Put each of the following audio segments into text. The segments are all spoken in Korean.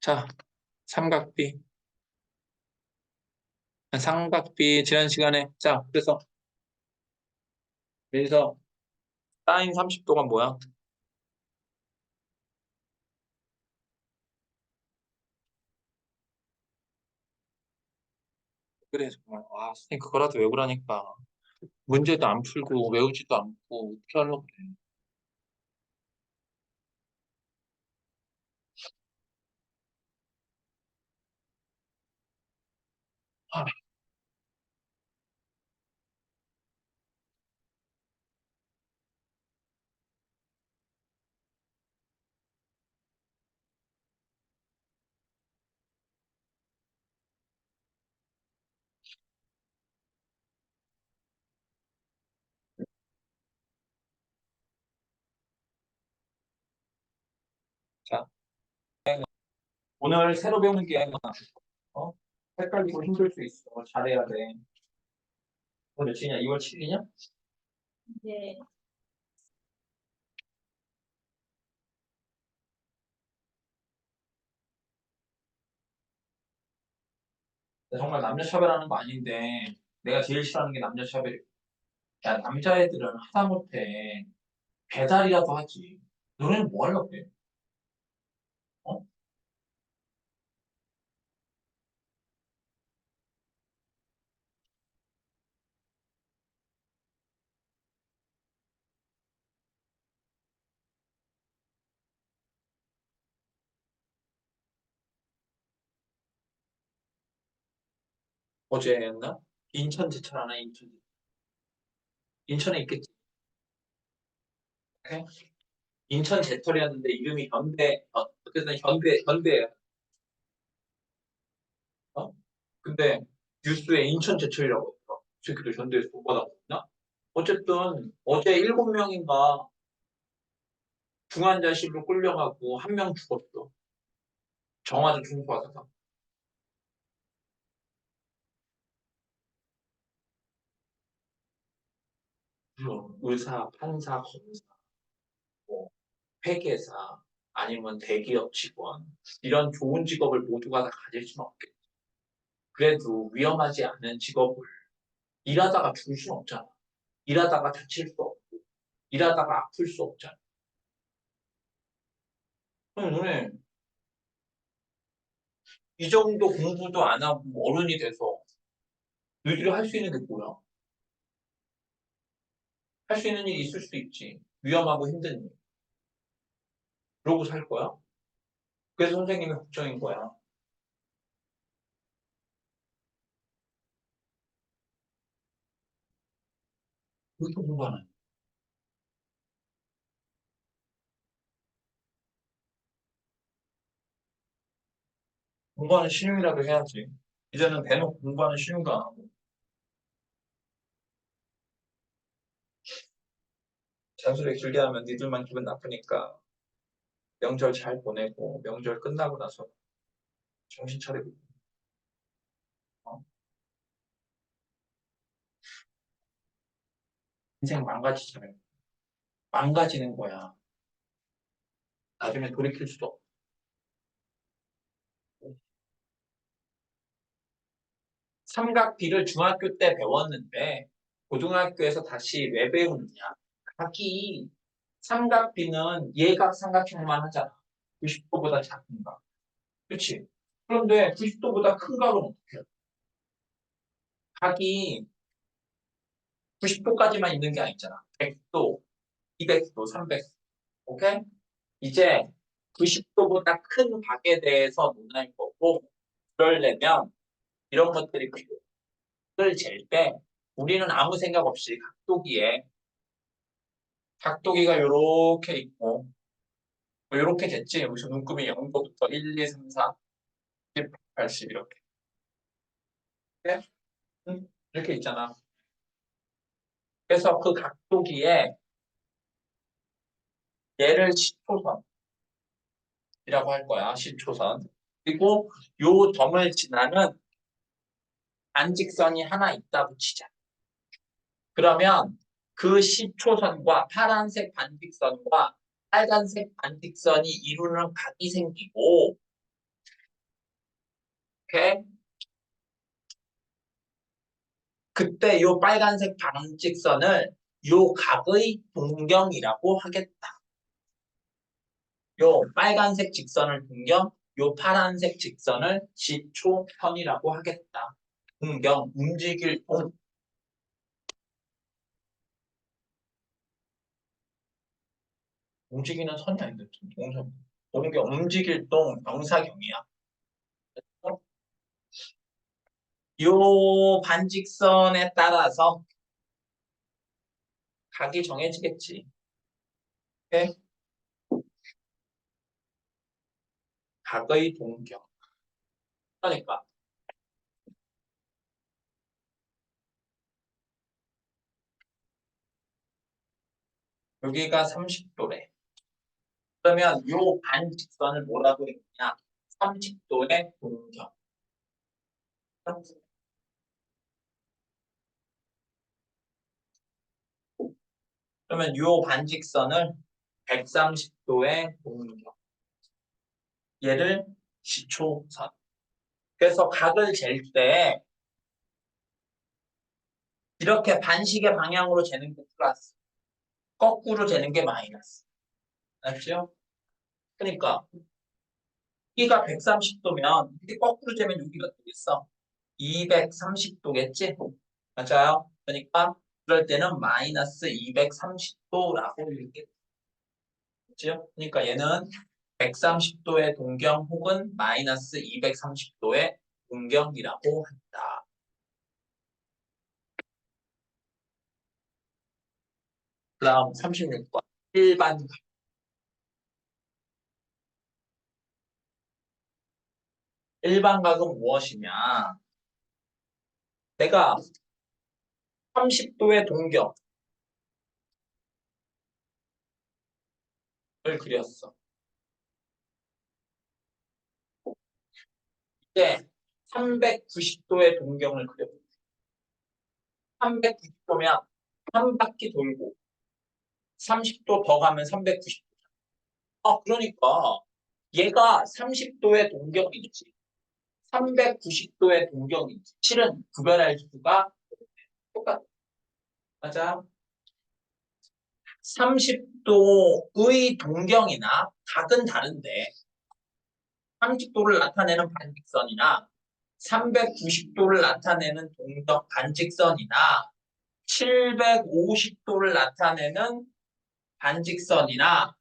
자, 삼각비. 삼각비 지난 시간에 그래서 사인 30도가 뭐야? 그래 정말 선생님 그거라도 외우라니까. 문제도 안 풀고 외우지도 않고 어떻게 하려고 그래. 아, 자, 오늘 새로 배우는 게 어? 헷갈리고 힘들 수 있어. 잘해야 돼. 오늘 며칠이냐? 2월 7일이냐? 네. 정말 남녀 차별하는 거 아닌데 내가 제일 싫어하는 게 남녀 차별이야. 야, 남자애들은 하다못해 배달이라도 하지. 너네는 뭐 하려고 그래? 어? 어제였나? 인천 제철 하나 인천에 있겠지. 오케이? 인천 제철이었는데 이름이 어쨌든 현대야. 어? 근데 뉴스에 인천 제철이라고 했어. 새끼들 현대에서 못 받아먹나? 어쨌든 어제 7명인가 중환자실로 끌려가고 한 명 죽었어. 정화조 중과사상. 의사, 판사, 검사, 뭐 회계사, 아니면 대기업 직원 이런 좋은 직업을 모두가 다 가질 수는 없겠지. 그래도 위험하지 않은 직업을 일하다가 죽을 수는 없잖아. 일하다가 다칠 수 없고 일하다가 아플 수 없잖아. 그럼 너네 이 정도 공부도 안 하고 어른이 돼서 너희들이 할 수 있는 게 뭐야? 할 수 있는 일이 있을 수 있지. 위험하고 힘든 일. 그러고 살 거야? 그래서 선생님이 걱정인 거야. 그렇게 공부하는. 공부하는 신용이라도 해야지. 이제는 대놓고 공부하는 신용도 안 하고. 잔소리 길게 하면 니들만 기분 나쁘니까 명절 잘 보내고 명절 끝나고 나서 정신 차리고. 어? 인생 망가지잖아요. 망가지는 거야. 나중에 돌이킬 수도 없고. 삼각비를 중학교 때 배웠는데 고등학교에서 다시 왜 배우느냐? 각이 삼각비는 예각 삼각형만 하잖아. 90도보다 작은 각. 그렇지? 그런데 90도보다 큰 각은 어떻게 해? 각이 90도까지만 있는 게 아니잖아. 100도, 200도, 300도. 오케이? 이제 90도보다 큰 각에 대해서 논할 거고 그러려면 이런 것들이 필요해. 각을 잴 때 우리는 아무 생각 없이 각도기가 요렇게 있고 뭐 요렇게 됐지. 여기서 눈금이 0도부터 1, 2, 3, 4, 10, 80 이렇게. 네? 이렇게 있잖아. 그래서 그 각도기에 얘를 10초선이라고 할 거야. 10초선. 그리고 요 점을 지나는 안직선이 하나 있다고 치자. 그러면 그 10초선과 파란색 반직선과 빨간색 반직선이 이루는 각이 생기고 오케이? 그때 요 빨간색 방직선을 요 각의 동경이라고 하겠다. 요 빨간색 직선을 동경, 요 파란색 직선을 지초편이라고 하겠다. 동경, 움직일 동, 움직이는 선이 아닌데 동선. 동경, 움직일 동, 명사경이야. 요 반직선에 따라서 각이 정해지겠지. 오케이? 각의 동경. 그러니까 여기가 30도래. 그러면 요 반직선을 뭐라고 했냐? 30도의 동경. 그러면 요 반직선을 130도의 동경. 얘를 시초선. 그래서 각을 잴 때 이렇게 반식의 방향으로 재는 게 플러스, 거꾸로 재는 게 마이너스. 알죠? 그러니까 여기가 130도면 이렇게 거꾸로 재면 여기가 되겠어. 230도겠지? 맞아요? 그러니까 그럴 때는 마이너스 230도라고 읽겠죠? 그러니까 얘는 130도의 동경 혹은 마이너스 230도의 동경이라고 한다. 그 다음 36번. 일반 일반각은 무엇이냐? 내가 30도의 동경을 그렸어. 이제 390도의 동경을 그려볼게. 390도면 한 바퀴 돌고 30도 더 가면 390도. 아, 그러니까 얘가 30도의 동경이지. 390도의 동경이지. 실은 구별할 수가 똑같아. 맞아. 30도의 동경이나 각은 다른데 30도를 나타내는 반직선이나 390도를 나타내는 동경 반직선이나 750도를 나타내는 반직선이나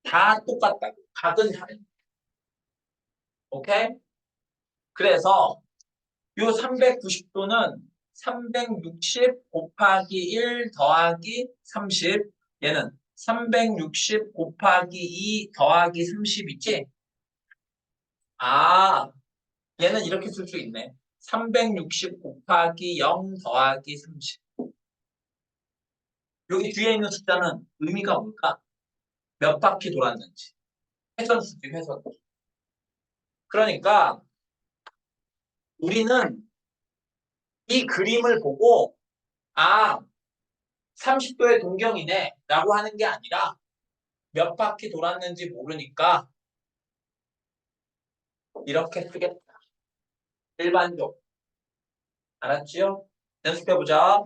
다 똑같다고. 각은 다른. 오케이? 그래서 요 390도는 360 곱하기 1 더하기 30. 얘는 360 곱하기 2 더하기 30이지? 아, 얘는 이렇게 쓸 수 있네. 360 곱하기 0 더하기 30. 여기 뒤에 있는 숫자는 의미가 뭘까? 몇 바퀴 돌았는지. 회전수지, 회전. 그러니까 우리는 이 그림을 보고 아, 30도의 동경이네 라고 하는 게 아니라 몇 바퀴 돌았는지 모르니까 이렇게 쓰겠다. 일반적. 알았지요? 연습해보자.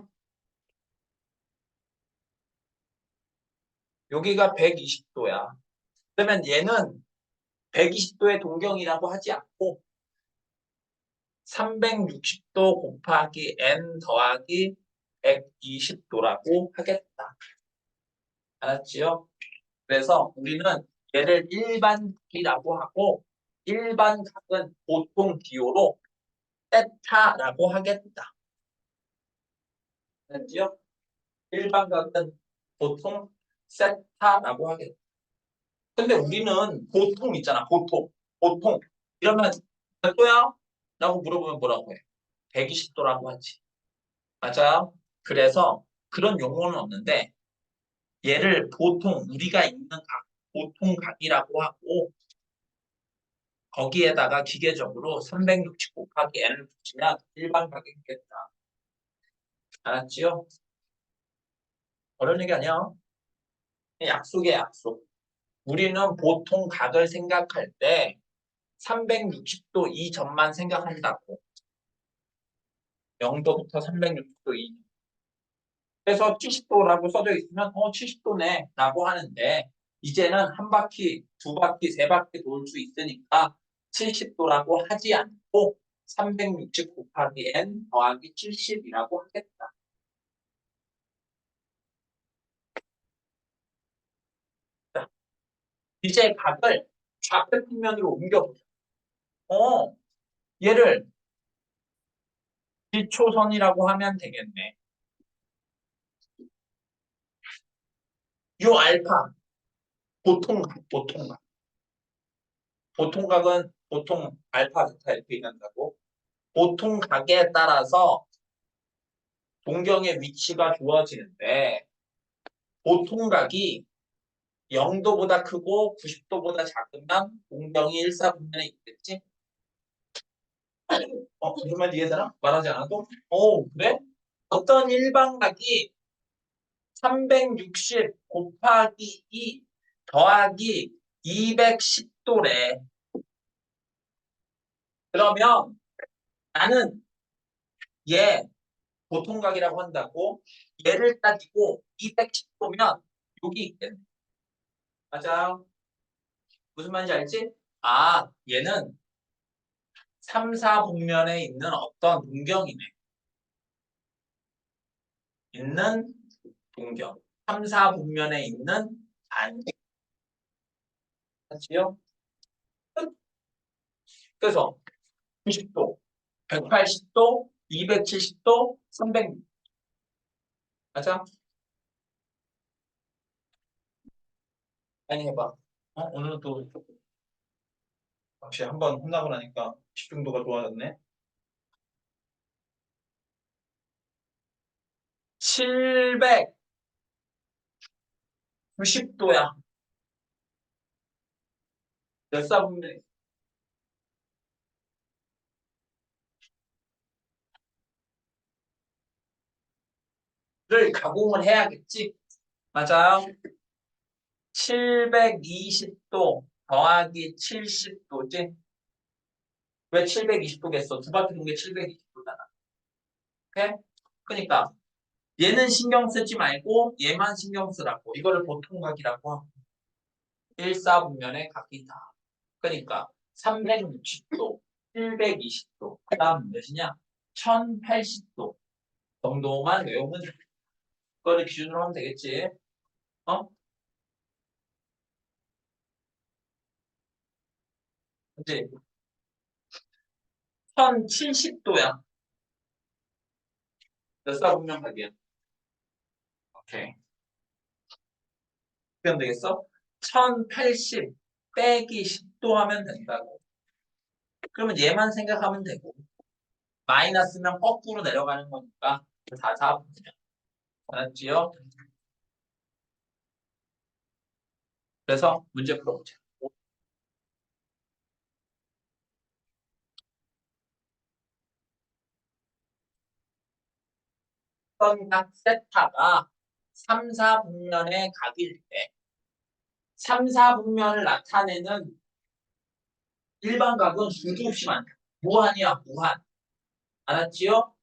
여기가 120도야. 그러면 얘는 120도의 동경이라고 하지 않고 360도 곱하기 n 더하기 120도라고 하겠다. 알았지요? 그래서 우리는 얘를 일반각이라고 하고 일반각은 보통 기호로 세타라고 하겠다. 알았지요? 일반각은 보통 세타라고 하겠다. 근데 우리는 보통 있잖아. 보통. 보통. 이러면 몇 도야? 라고 물어보면 뭐라고 해? 120도라고 하지. 맞아요? 그래서 그런 용어는 없는데 얘를 보통 우리가 있는 각, 보통 각이라고 하고 거기에다가 기계적으로 360 곱하기 n을 붙이면 일반 각이 되겠다. 알았지요? 어려운 얘기 아니야. 약속이야, 약속. 우리는 보통 각을 생각할 때 360도 이 점만 생각한다고. 0도부터 360도 이 점. 그래서 70도라고 써져 있으면 70도네 라고 하는데 이제는 한 바퀴, 두 바퀴, 세 바퀴 돌 수 있으니까 70도라고 하지 않고 360 곱하기 n 더하기 70이라고 하겠다. 자, 이제 각을 좌표 평면으로 옮겨보자. 얘를 기초선이라고 하면 되겠네. 요 알파, 보통각, 보통각. 보통각은 보통 알파, 베타 이렇게 얘기한다고. 보통각에 따라서 동경의 위치가 주어지는데 보통각이 0도보다 크고 90도보다 작으면 동경이 일사분면에 있겠지? 무슨 말인지 이해되나? 말하지 않아도? 그래? 어떤 일반각이 360 곱하기 2 더하기 210도래. 그러면 나는 얘 보통각이라고 한다고 얘를 따지고 210도면 여기 있겠네. 맞아. 무슨 말인지 알지? 얘는 3, 4분면에 있는 어떤 동경이네. 있는 동경. 3, 4분면에 있는 안. 맞지요? 그래서 90도, 180도, 270도, 300. 맞아? 아니 해봐. 오늘은 또 역시 한번 혼나고 나니까 집중도가 좋아졌네. 790도야. 몇 사분면 를 가공을 해야겠지? 맞아요. 720도 더하기 70도지? 왜 720도겠어? 두 바퀴 동게 720도잖아. 오케이? 그러니까 얘는 신경 쓰지 말고 얘만 신경 쓰라고. 이거를 보통각이라고 하고 1사분면의 각이다. 그러니까 360도, 720도, 그 다음 몇이냐? 1080도 정도만 외우면 돼. 그거를 기준으로 하면 되겠지. 어? 이제 1070도야. 몇 사분면 각이야? 오케이. 그럼 되겠어? 1080 빼기 10도 하면 된다고. 그러면 얘만 생각하면 되고 마이너스면 거꾸로 내려가는 거니까 다 4분면. 알았지요? 그래서 문제 풀어보자. 어떤 각 세타가 3, 4분면의 각일 때 3, 4분면을 나타내는 일반 각은 수도 없이 많다. 무한이야, 무한. 알았지요?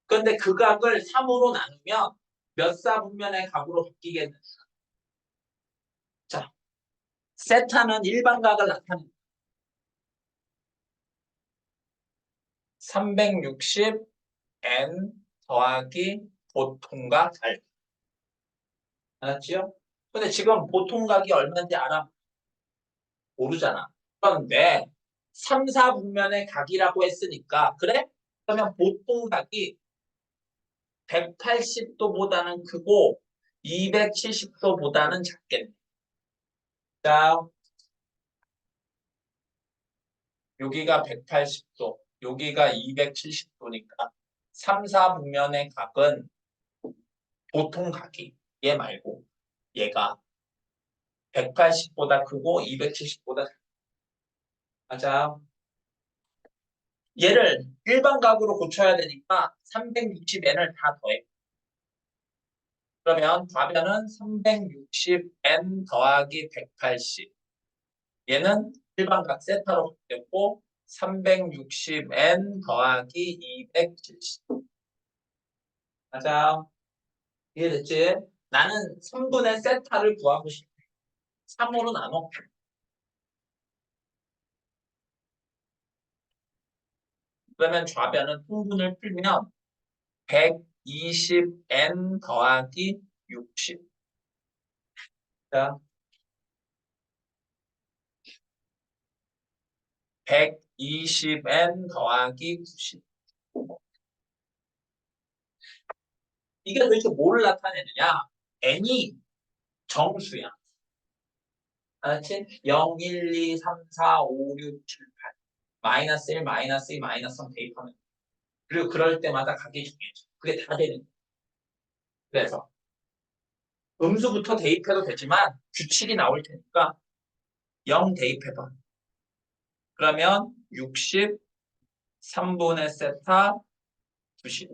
그런데 그 각을 3으로 나누면 몇 사분면의 각으로 바뀌겠는가? 자, 세타는 일반 각을 나타낸다. 360 n 더하기 보통각 알. 알았지요? 근데 지금 보통각이 얼마인지 알아? 모르잖아. 그런데 3, 4분면의 각이라고 했으니까 그래? 그러면 보통각이 180도보다는 크고 270도보다는 작겠네. 자, 여기가 180도, 여기가 270도니까 3, 4분면의 각은 보통각이 얘 말고 얘가 180보다 크고 270보다 작다. 맞아. 얘를 일반 각으로 고쳐야 되니까 360n을 다 더해. 그러면 답변은 360n 더하기 180. 얘는 일반각 세타로 바뀌었고 360n 더하기 270. 맞아. 이해됐지? 나는 3분의 세타를 구하고 싶어. 3으로 나눠. 그러면 좌변은 통분을 풀면 120n 더하기 60. 자, 120n 더하기 90. 이게 도대체 뭐를 나타내느냐? n이 정수야. 알았지? 0, 1, 2, 3, 4, 5, 6, 7, 8. 마이너스 1, 마이너스 2, 마이너스 3 대입하면. 그리고 그럴 때마다 각이 정해져. 그게 다 되는 거야. 그래서 음수부터 대입해도 되지만 규칙이 나올 테니까 0 대입해봐. 그러면 60, 3분의 세타, 90.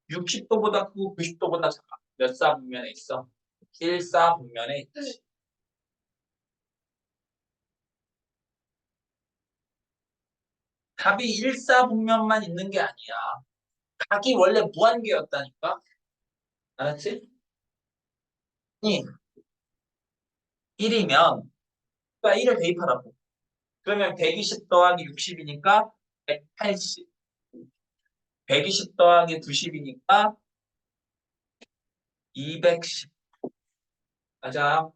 60도보다 크고 90도보다 작아. 몇 사 분면에 있어? 1사 분면에 있지. 답이 1사 분면만 있는 게 아니야. 각이 원래 무한계였다니까? 알았지? 이 1이면 그러니까 1을 대입하라고. 그러면 120 더하기 60이니까 180. 120 더하기 90이니까 210. 맞아.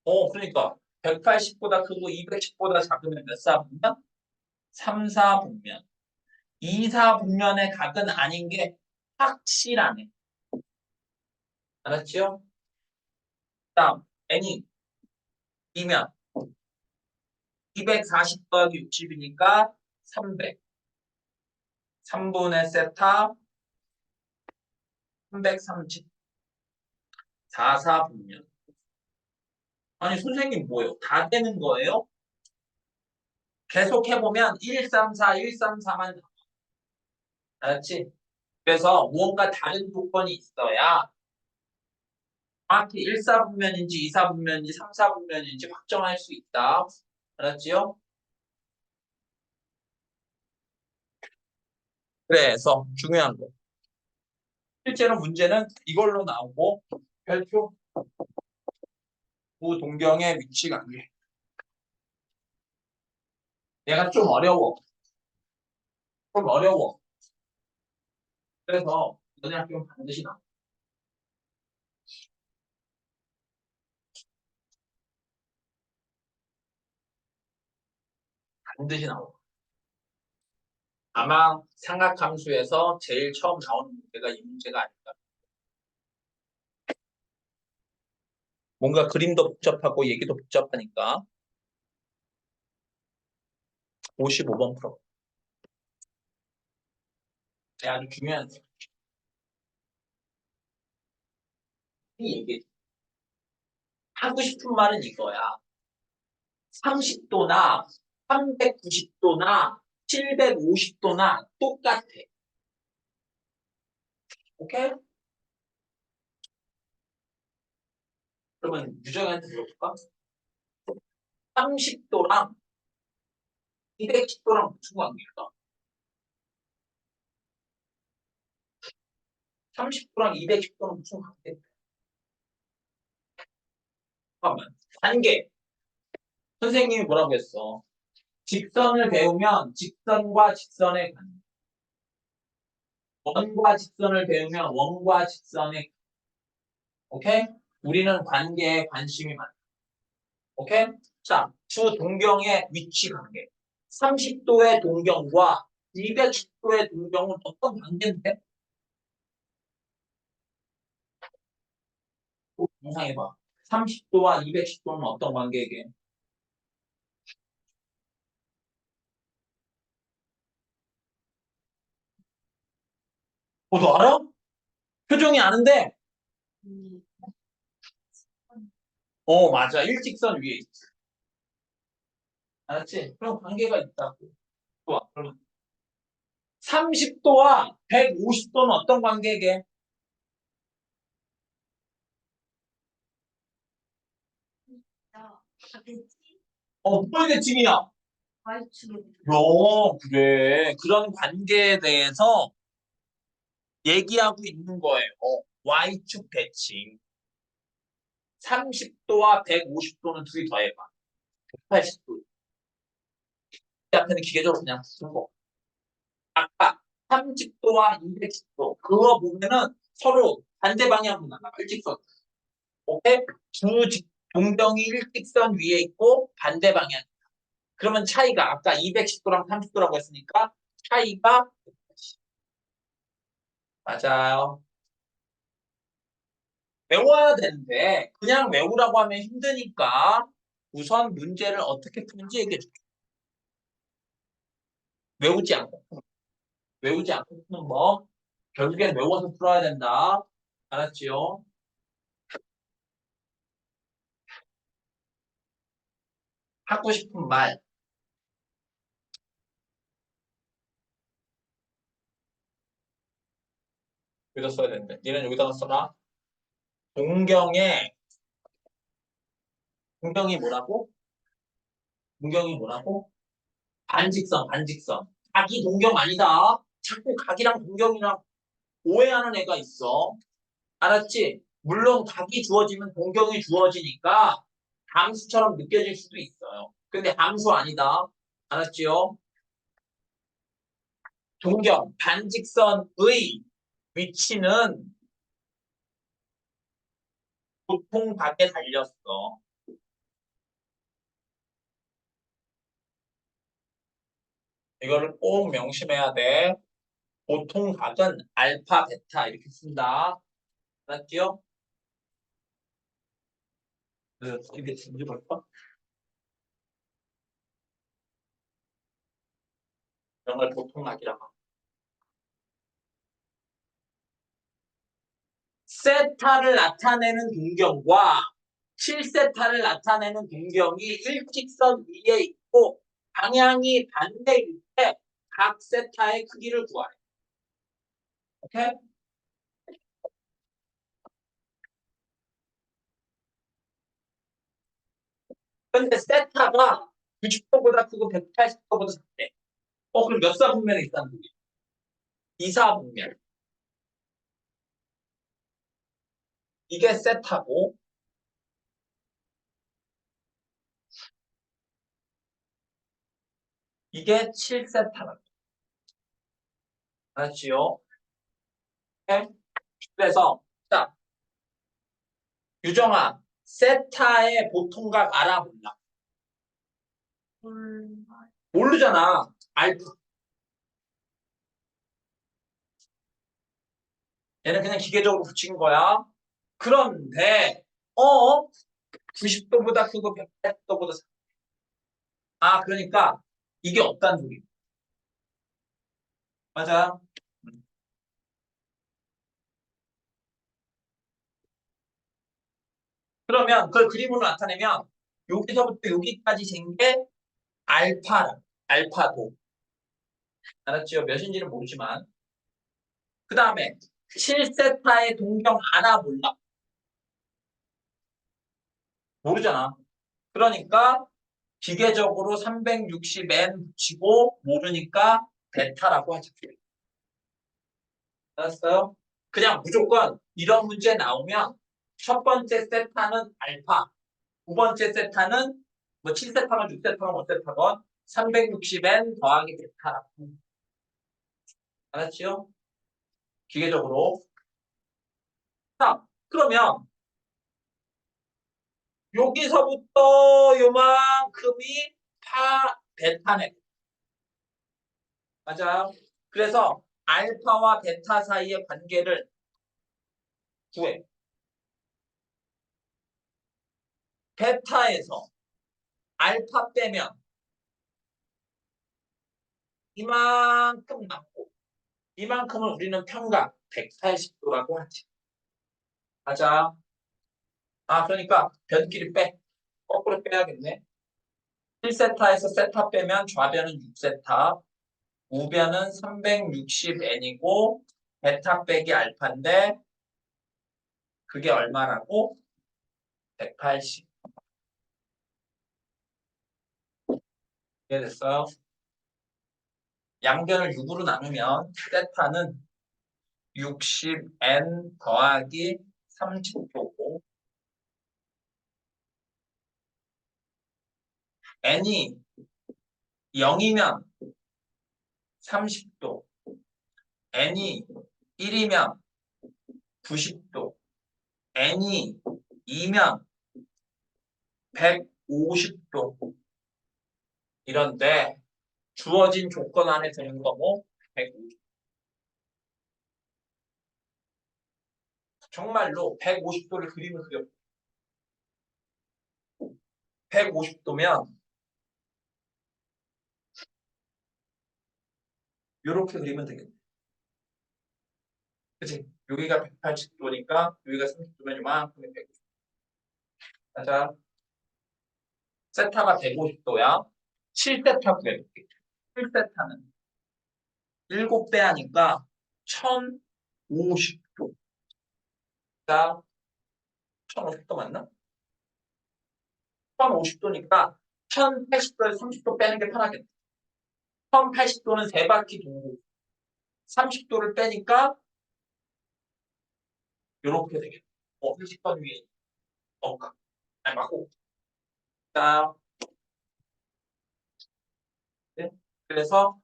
그러니까 180보다 크고 210보다 작으면 몇 사분면? 3, 4분면. 2, 4분면의 각은 아닌 게 확실하네. 알았지요? 다음 n이 2면 240 더하기 60이니까 300. 3분의 세타 330. 4, 4분면. 아니 선생님 뭐예요? 다 되는 거예요? 계속 해보면 1, 3, 4, 1, 3, 4만 나와. 알았지? 그래서 무언가 다른 조건이 있어야 정확히 1, 4분면인지 2, 4분면인지 3, 4분면인지 확정할 수 있다. 알았지요? 그래서 중요한 거. 실제로 문제는 이걸로 나오고 별표 두 동경의 위치 관계. 얘가 좀 어려워. 좀 어려워. 그래서 너네 학교는 반드시 나와. 반드시 나와. 아마 삼각함수에서 제일 처음 나오는 문제가 이 문제가 아닐까. 뭔가 그림도 복잡하고 얘기도 복잡하니까 55번 풀어. 네, 아주 중요한 얘기. 하고 싶은 말은 이거야. 30도나 390도나 750도나 똑같아. 오케이? 그러면 유정이한테 물어볼까? 30도랑 210도랑 무슨 관계일까? 30도랑 210도는 무슨 관계일까? 잠깐만. 관계. 선생님이 뭐라고 했어? 직선을 배우면 직선과 직선의 관계. 원과 직선을 배우면 원과 직선의 오케이? 우리는 관계에 관심이 많아. 오케이? 자, 두 동경의 위치 관계. 30도의 동경과 210도의 동경은 어떤 관계인데? 상상해봐. 30도와 210도는 어떤 관계에게? 너 알아? 표정이 아는데? 맞아. 일직선 위에 있지. 알았지? 그럼 관계가 있다고. 좋아. 그러면 30도와 150도는 어떤 관계에게? 뭐의 대칭이야? Y축에 그래. 그런 관계에 대해서 얘기하고 있는 거예요. Y축 대칭. 30도와 150도는 둘이 더해봐. 180도. 이 앞에는 기계적으로 그냥 쓴 거. 아까 30도와 210도. 그거 보면은 서로 반대 방향으로 나가. 일직선. 오케이? 동경이 일직선 위에 있고 반대 방향. 그러면 차이가 아까 210도랑 30도라고 했으니까 차이가 180. 맞아요. 외워야 되는데 그냥 외우라고 하면 힘드니까 우선 문제를 어떻게 푸는지 얘기해 줄게. 외우지 않고 외우지 않고 푸는 거. 결국엔 외워서 풀어야 된다. 알았지요? 하고 싶은 말. 여기다 써야 되는데. 얘는 여기다가 써라. 동경에 동경이 뭐라고? 동경이 뭐라고? 반직선, 반직선. 각이 동경 아니다. 자꾸 각이랑 동경이랑 오해하는 애가 있어. 알았지? 물론 각이 주어지면 동경이 주어지니까 함수처럼 느껴질 수도 있어요. 근데 함수 아니다. 알았지요? 동경, 반직선의 위치는 보통각에 달렸어. 이거를 꼭 명심해야 돼. 보통각은 알파, 베타 이렇게 쓴다. 알았지요? 이게 진짜 볼까? 이런 걸 보통각이라고. 세타를 나타내는 동경과 7세타를 나타내는 동경이 일직선 위에 있고 방향이 반대일 때 각 세타의 크기를 구하래. 오케이? 근데 세타가 90도보다 크고 180도보다 작대. 그럼 몇 사분면에 있다는 거지? 2사분면. 이게 세타고 이게 7세타라고. 알았지요? 오케이? 그래서 자, 유정아, 세타의 보통각 알아 몰라? 볼 모르잖아. 알파. 얘는 그냥 기계적으로 붙인 거야. 그런데 90도보다 크고 180도보다 그러니까 이게 없다는 소리. 맞아. 그러면 그걸 그림으로 나타내면 여기서부터 여기까지 된 게 알파라. 알파도. 알았지요? 몇인지는 모르지만. 그 다음에 7세타의 동경 하나 몰라. 모르잖아. 그러니까 기계적으로 360n 붙이고 모르니까 베타라고 하죠. 알았어요? 그냥 무조건 이런 문제 나오면 첫 번째 세타는 알파, 두 번째 세타는 뭐 7세타건 6세타건 5세타건 360n 더하기 베타라고. 알았지요? 기계적으로. 자, 그러면 여기서부터 요만큼이 베타네. 맞아요? 그래서 알파와 베타 사이의 관계를 구해. 베타에서 알파 빼면 이만큼 남고 이만큼을 우리는 평각 180도라고 하지. 맞아. 그러니까 변끼리 빼. 거꾸로 빼야겠네. 1세타에서 세타 빼면 좌변은 6세타, 우변은 360n이고 베타 빼기 알파인데 그게 얼마라고? 180. 이해됐어요? 양변을 6으로 나누면 세타는 60n 더하기 30도고 n이 0이면 30도, n이 1이면 90도, n이 2면 150도 이런데 주어진 조건 안에 드는 거 뭐? 150. 정말로 150도를 그림을 그려. 150도면 이렇게 그리면 되겠네. 그치? 여기가 180도니까 여기가 30도면 이만큼이 150도. 자, 세타가 150도야. 7세타 구해볼게. 7세타는 7배 하니까 1050도. 자, 1050도 맞나? 1050도니까 1080도에서 30도 빼는 게 편하겠다. 1080도는 세 바퀴 돌고 30도를 빼니까 이렇게 되겠다. 일직선 위에 아니 맞고. 자, 네? 그래서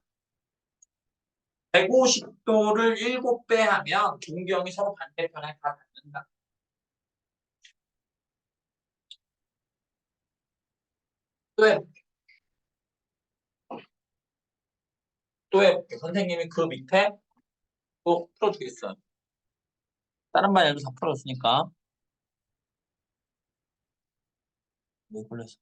150도를 7배 하면 중경이 서로 반대편에 다 닿는다. 또 해볼게. 또 해볼게. 선생님이 그 밑에 또 풀어주겠어요. 다른 반 얘도 다 풀어줬으니까. 뭐 걸렸어?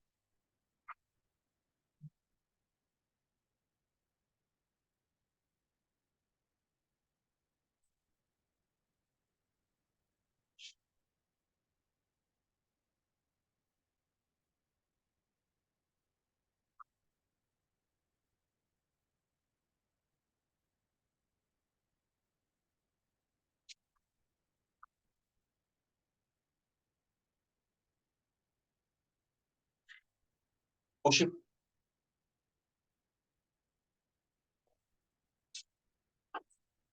50,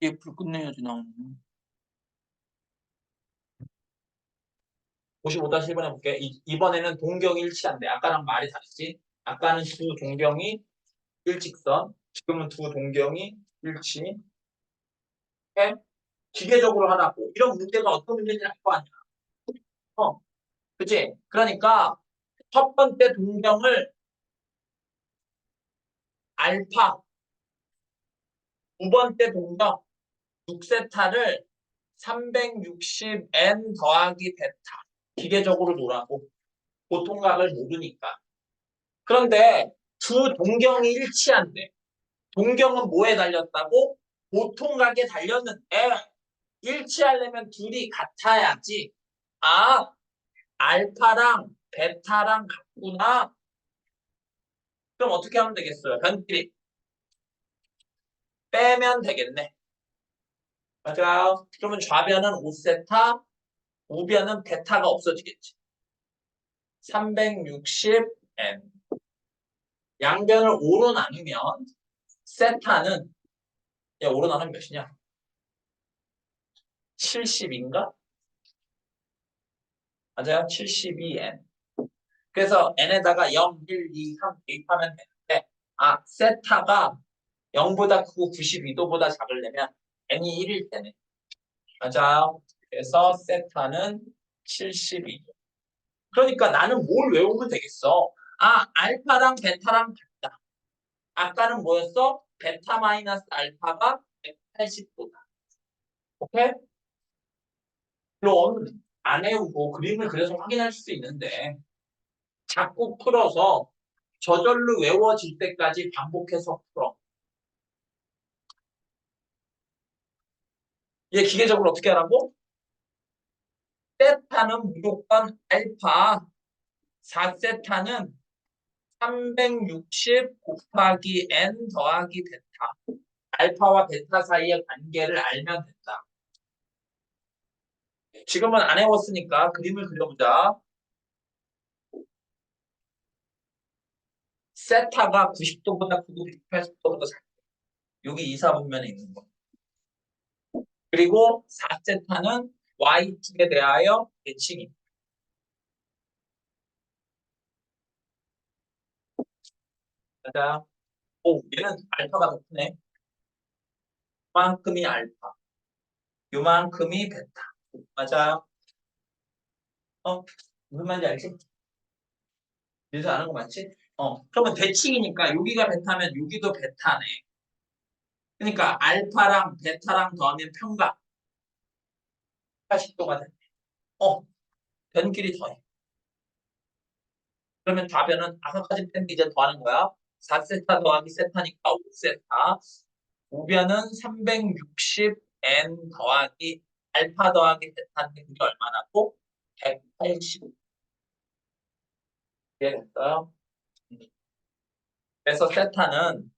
얘불 끝내야지 나오는. 55-1번 해볼게. 이번에는 동경이 일치한대. 아까랑 말이 다르지? 아까는 두 동경이 일직선, 지금은 두 동경이 일치해. 기계적으로 하라고. 이런 문제가 어떤 문제인지 알 거 아니야. 어, 그치? 그러니까 첫 번째 동경을 알파, 두 번째 동경 6세타를 360n 더하기 베타. 기계적으로 놓으라고. 보통각을 모르니까. 그런데 두 동경이 일치한대. 동경은 뭐에 달렸다고? 보통각에 달렸는데 일치하려면 둘이 같아야지. 아, 알파랑 베타랑 같구나. 그럼 어떻게 하면 되겠어요? 변끼리 빼면 되겠네. 맞아요. 그러면 좌변은 5세타, 우변은 베타가 없어지겠지. 360n. 양변을 5로 나누면 세타는 5로 나누면 몇이냐? 70인가? 맞아요. 72n. 그래서 n에다가 0, 1, 2, 3 대입하면 되는데 세타가 0보다 크고 92도보다 작으려면 n이 1일 때네. 맞아요. 그래서 세타는 72도. 그러니까 나는 뭘 외우면 되겠어? 알파랑 베타랑 같다. 아까는 뭐였어? 베타 마이너스 알파가 180도다. 오케이? 물론 안 외우고 그림을 그려서 확인할 수 있는데 자꾸 풀어서 저절로 외워질 때까지 반복해서 풀어. 얘 기계적으로 어떻게 하라고? 세타는 무조건 알파, 4세타는 360 곱하기 n 더하기 베타. 알파와 베타 사이의 관계를 알면 된다. 지금은 안 해봤으니까 그림을 그려보자. 세타가 90도보다 크고 180도보다 작다. 여기 이사분면에 있는 거. 그리고 4세타는 y축에 대하여 대칭이. 맞아. 오, 얘는 알파가 더 크네. 요만큼이 알파. 요만큼이 베타. 맞아. 무슨 말인지 알지? 그래서 아는 거 맞지? 그러면 대칭이니까 여기가 베타면 여기도 베타네. 그러니까 알파랑 베타랑 더하면 평각 80도가 돼. 변끼리 더해. 그러면 답변은 아까까지 뺀게 이제 더하는 거야. 4세타 더하기 세타니까 5세타. 우변은 360n 더하기 알파 더하기 베타인데 그게 얼마나고? 180. 이해됐어요? 그래서 세타는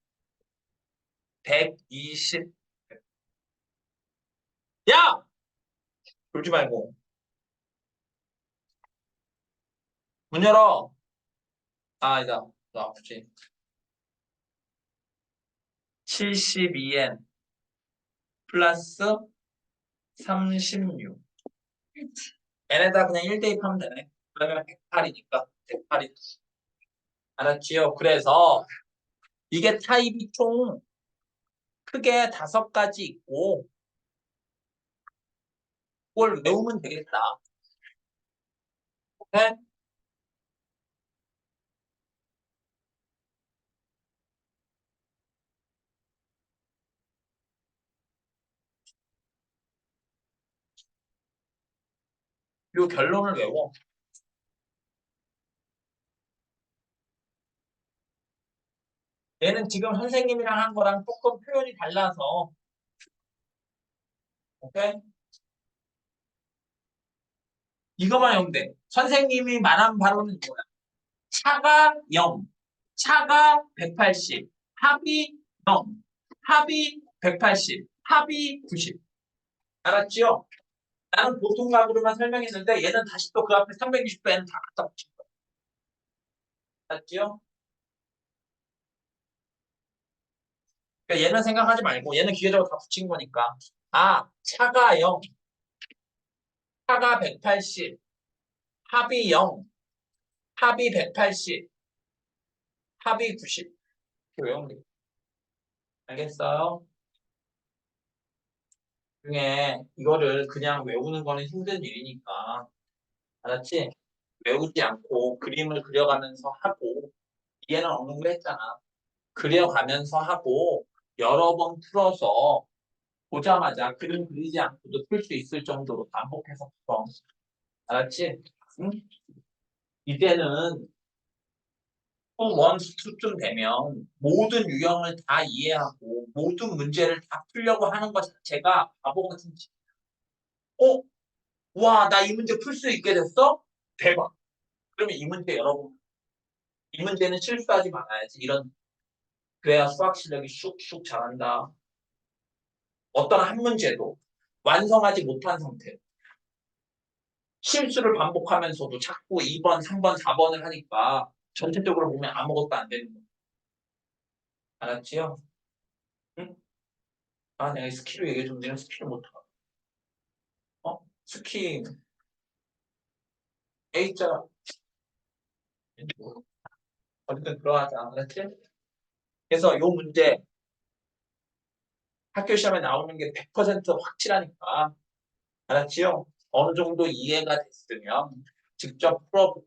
120. 야! 졸지 말고. 문 열어. 아니다. 너 아프지? 72n 플러스 36. n에다 그냥 1 대입하면 되네. 그러면 108이니까 108이. 알았지요? 그래서 이게 타입이 총 크게 5가지 있고 그걸 외우면 되겠다. 오케이? 요 결론을 외워. 얘는 지금 선생님이랑 한 거랑 조금 표현이 달라서 오케이? 이거만 외우면 돼. 선생님이 말한 바로는 뭐야? 차가 0, 차가 180, 합이 0, 합이 180, 합이 90. 알았지요? 나는 보통각으로만 설명했는데 얘는 다시 또 그 앞에 360도에는 다 갖다 붙인 거야. 알았지요? 그러니까 얘는 생각하지 말고 얘는 기계적으로 다 붙인 거니까. 차가 0, 차가 180, 합이 0, 합이 180, 합이 90. 이렇게 외우면 돼. 알겠어요? 중에 이거를 그냥 외우는 거는 힘든 일이니까. 알았지? 외우지 않고 그림을 그려가면서 하고 이해는 어느 정도 했잖아. 그려가면서 하고 여러 번 풀어서 보자마자 그림 그리지 않고도 풀 수 있을 정도로 반복해서 풀어. 알았지? 응? 이제는 원 수준 되면 모든 유형을 다 이해하고 모든 문제를 다 풀려고 하는 것 자체가 바보 같은 짓. 어? 와, 나 이 문제 풀 수 있게 됐어? 대박. 그러면 이 문제 여러분, 이 문제는 실수하지 말아야지. 그래야 수학 실력이 쑥쑥 자란다. 어떤 한 문제도 완성하지 못한 상태. 실수를 반복하면서도 자꾸 2번, 3번, 4번을 하니까 전체적으로 보면 아무것도 안 되는 거야. 알았지요? 응? 내가 스킬을 얘기해 좀 내가 스킬을 못하고. 스킬 A자 어쨌든 들어가자. 알았지? 그래서 요 문제 학교 시험에 나오는 게 100% 확실하니까. 알았지요? 어느 정도 이해가 됐으면 직접 풀어보고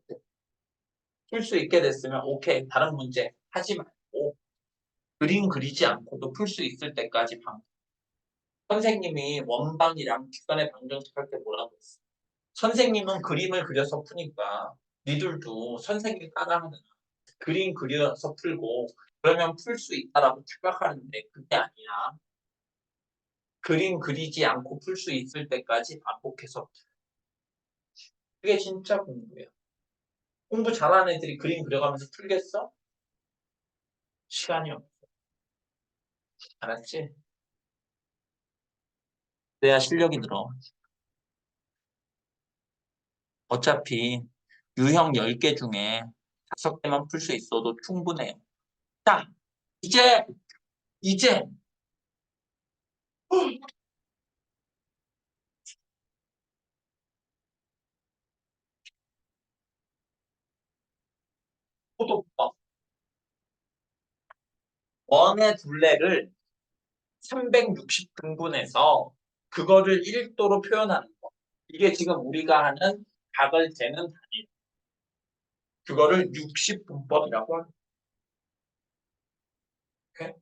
풀 수 있게 됐으면 오케이. 다른 문제 하지 말고 그림 그리지 않고도 풀 수 있을 때까지 선생님이 원방이랑 뒷선의 방정식 할 때 뭐라고 했어? 선생님은 그림을 그려서 푸니까 니들도 선생님 따라하는 그림 그려서 풀고 그러면 풀 수 있다라고 착각하는데 그게 아니야. 그림 그리지 않고 풀 수 있을 때까지 반복해서 그게 진짜 공부야. 공부 잘하는 애들이 그림 그려가면서 풀겠어? 시간이 없어. 알았지? 그래야 실력이 늘어. 어차피 유형 10개 중에 5개만 풀 수 있어도 충분해요. 자, 이제 포도법 원의 둘레를 360등분해서 그거를 1도로 표현하는 거. 이게 지금 우리가 하는 각을 재는 단위. 그거를 60분법이라고 하는 거예요.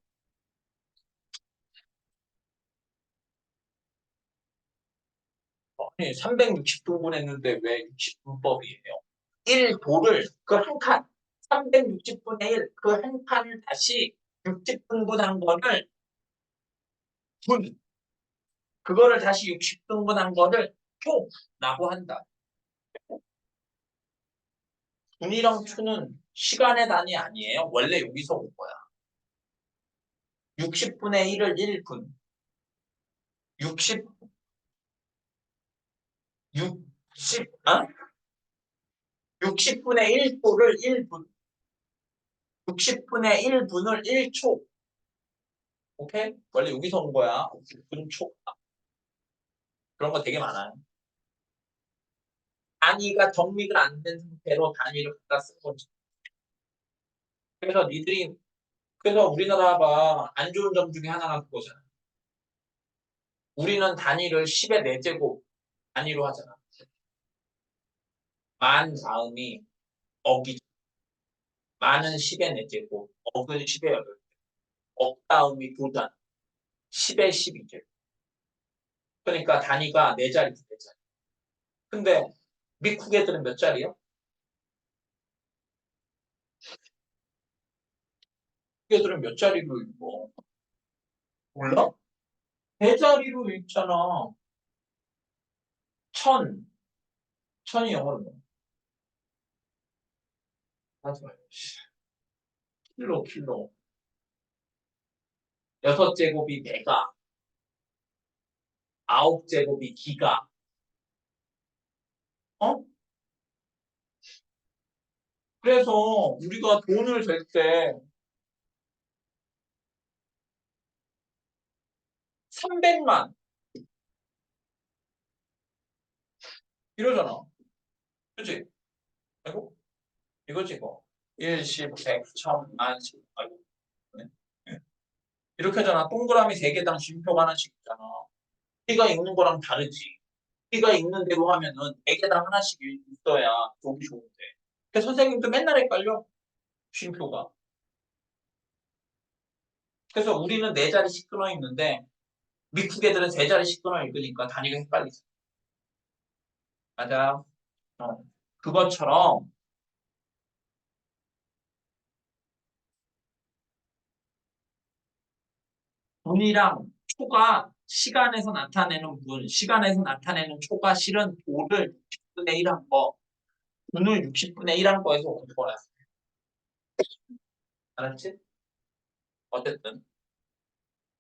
아니, 360등분 했는데 왜 60분법이에요? 1도를 그 한 칸, 360분의 1, 그 한 칸을 다시 60등분한 거를 분, 그거를 다시 60등분한 거를 초라고 한다. 분이랑 초는 시간의 단위 아니에요. 원래 여기서 온 거야. 60분의 1을 1분, 60, 60, 아? 60분의 1도를 1분, 60분의 1분을 1초. 오케이? 원래 여기서 온 거야. 분초. 그런 거 되게 많아요. 단위가 정리가 안 된 상태로 단위를 갖다 쓴 거지. 그래서 니들이, 그래서 우리나라가 안 좋은 점 중에 하나가 그거잖아. 우리는 단위를 10의 4제곱 단위로 하잖아. 만 다음이 억이, 만은 10의 4제곱, 억은 10의 8. 억 다음이 도단, 10의 12제곱. 그러니까 단위가 4자리지, 4자리. 근데 미국 애들은 몇 자리야? 미국 애들은 몇 자리로 읽어? 몰라? 4자리로 읽잖아. 천. 천이 영어로 뭐? 하지 마요. 킬로. 6제곱이 메가, 9제곱이 기가. 어? 그래서 우리가 돈을 잴 때 300만 이러잖아. 그치? 아이고, 이거지, 이거. 1, 10, 100, 1000, 만, 10. 아이고. 네. 네. 이렇게 하잖아. 동그라미 3개당 쉼표가 하나씩 있잖아. 우리가 읽는 거랑 다르지. 우리가 읽는 대로 하면은 4개당 하나씩 있어야 보기 좋은데. 그래서 선생님도 맨날 헷갈려. 쉼표가. 그래서 우리는 4자리씩 끊어 있는데 미국 애들은 3자리씩 끊어 읽으니까 단위가 헷갈리지. 맞아. 그것처럼 분이랑 초가 시간에서 나타내는 분, 시간에서 나타내는 초가 실은 도를 60분의 1 한 거, 분을 60분의 1 한 거에서 온 거야. 알았지? 어쨌든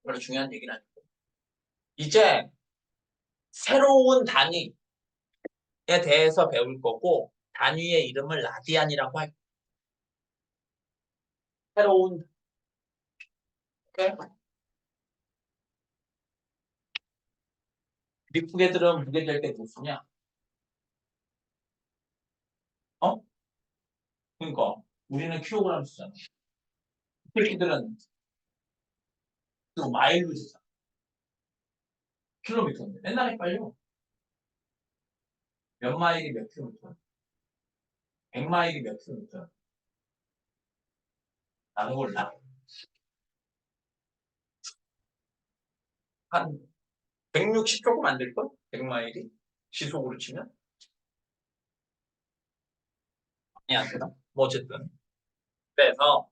별로 중요한 얘기는 아니고. 이제 새로운 단위에 대해서 배울 거고 단위의 이름을 라디안이라고 할 거야. 새로운, 오케이? 미국 애들은 무게 될 때 무슨냐? 어? 그러니까 우리는 킬로그램 쓰잖아. 새끼들은 그 마일로 쓰잖아. 킬로미터인데 맨날 헷갈려. 몇 마일이 몇 킬로미터? 100마일이 몇 킬로미터? 나는 몰라. 한 160 조금 안 될걸? 100마일이? 시속으로 치면? 아니, 안 되나? 뭐 어쨌든. 그래서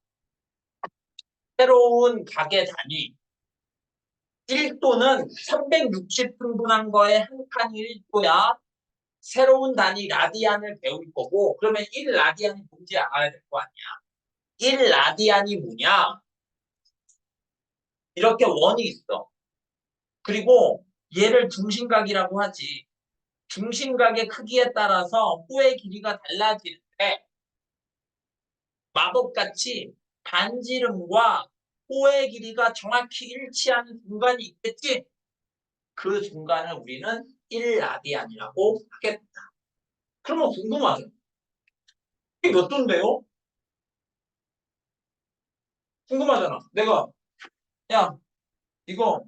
새로운 가계 단위 1도는 360등분한 거에 한 칸이 1도야. 새로운 단위 라디안을 배울 거고 그러면 1라디안이 뭔지 알아야 될 거 아니야. 1라디안이 뭐냐? 이렇게 원이 있어. 그리고 얘를 중심각이라고 하지. 중심각의 크기에 따라서 호의 길이가 달라지는데 마법같이 반지름과 호의 길이가 정확히 일치하는 중간이 있겠지? 그 중간을 우리는 1라디안이라고 하겠다. 그러면 궁금하죠? 이게 몇 도인데요? 궁금하잖아. 내가 야 이거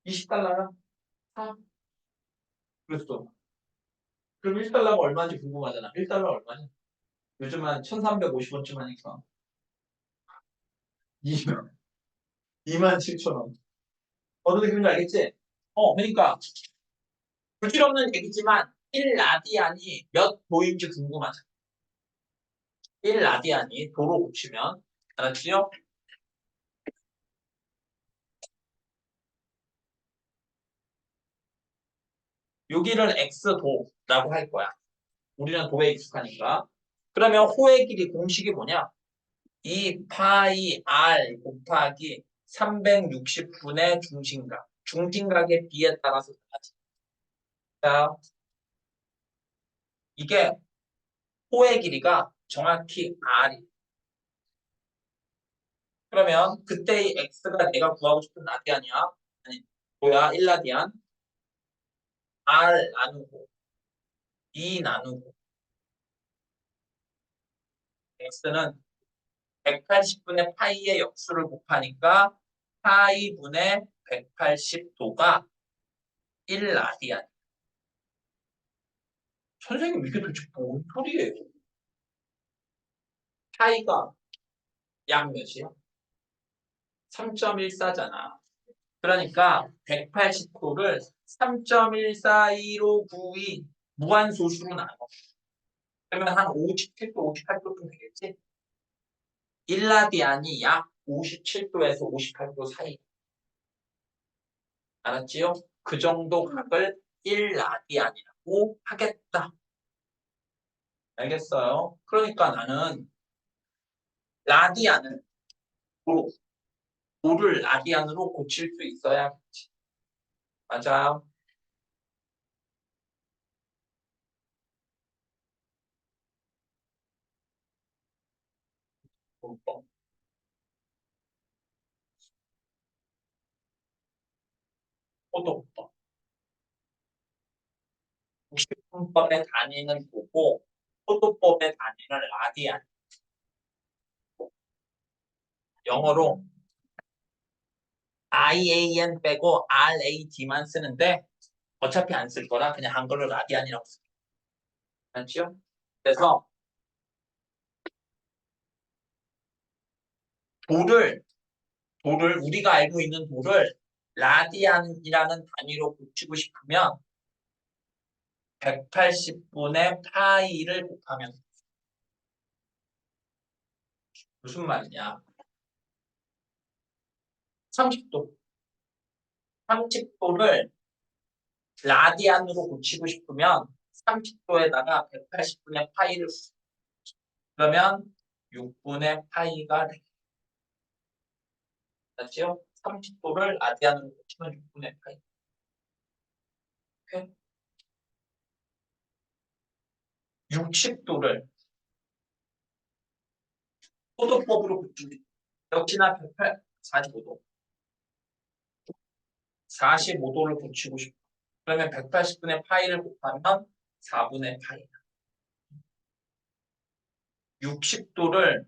20달러야? 사? 그랬어. 그럼 1달러가 얼마인지 궁금하잖아. 1달러 얼마냐? 요즘 한 1350원쯤 하니까 2만, 2만 7천 원. 어느 느낌인지 알겠지? 그러니까 부질없는 얘기지만 1라디안이 몇 도인지 궁금하잖아. 1라디안이 도로 고치면 알았지요? 여기를 x도라고 할 거야. 우리는 도에 익숙하니까. 그러면 호의 길이 공식이 뭐냐? 2 파이 r 곱하기 360분의 중심각. 중심각의 비에 따라서 달라지. 자, 이게 호의 길이가 정확히 r이. 그러면 그때의 x가 내가 구하고 싶은 라디안이야. 아니, 뭐야? 1라디안. r 나누고 2 나누고 x는 180분의 파이의 역수를 곱하니까 파이분의 180도가 1라디안. 선생님 이게 도대체 뭔 소리예요? 파이가 약 몇이야? 3.14잖아. 그러니까 180도를 3.142로 구이 무한소수로 나눠. 그러면 한 57도, 58도쯤 되겠지? 1라디안이 약 57도에서 58도 사이. 알았지요? 그 정도 각을 1라디안이라고 하겠다. 알겠어요? 그러니까 나는 라디안을 도로, 도를 라디안으로 고칠 수 있어야겠지. 맞아요. 또 또. 국식분법의 단위는 보고 포도법의 단위는 라디안. 영어로 IAN 빼고 RAD만 쓰는데 어차피 안 쓸 거라 그냥 한글로 라디안이라고 쓰죠. 맞죠? 그래서 도를 도를 우리가 알고 있는 도를 라디안이라는 단위로 고치고 싶으면 180분의 파이를 곱하면 무슨 말이냐? 30도. 30도를 라디안으로 고치고 싶으면 30도에다가 180분의 파이를 그러면 6분의 파이가 되겠죠? 30도를 라디안으로 고치면 6분의 파이. 오케이? 60도를 포도법으로 고치면 역시나 45도. 45도를 고치고 싶어. 그러면 180분의 파이를 곱하면 4분의 파이. 60도를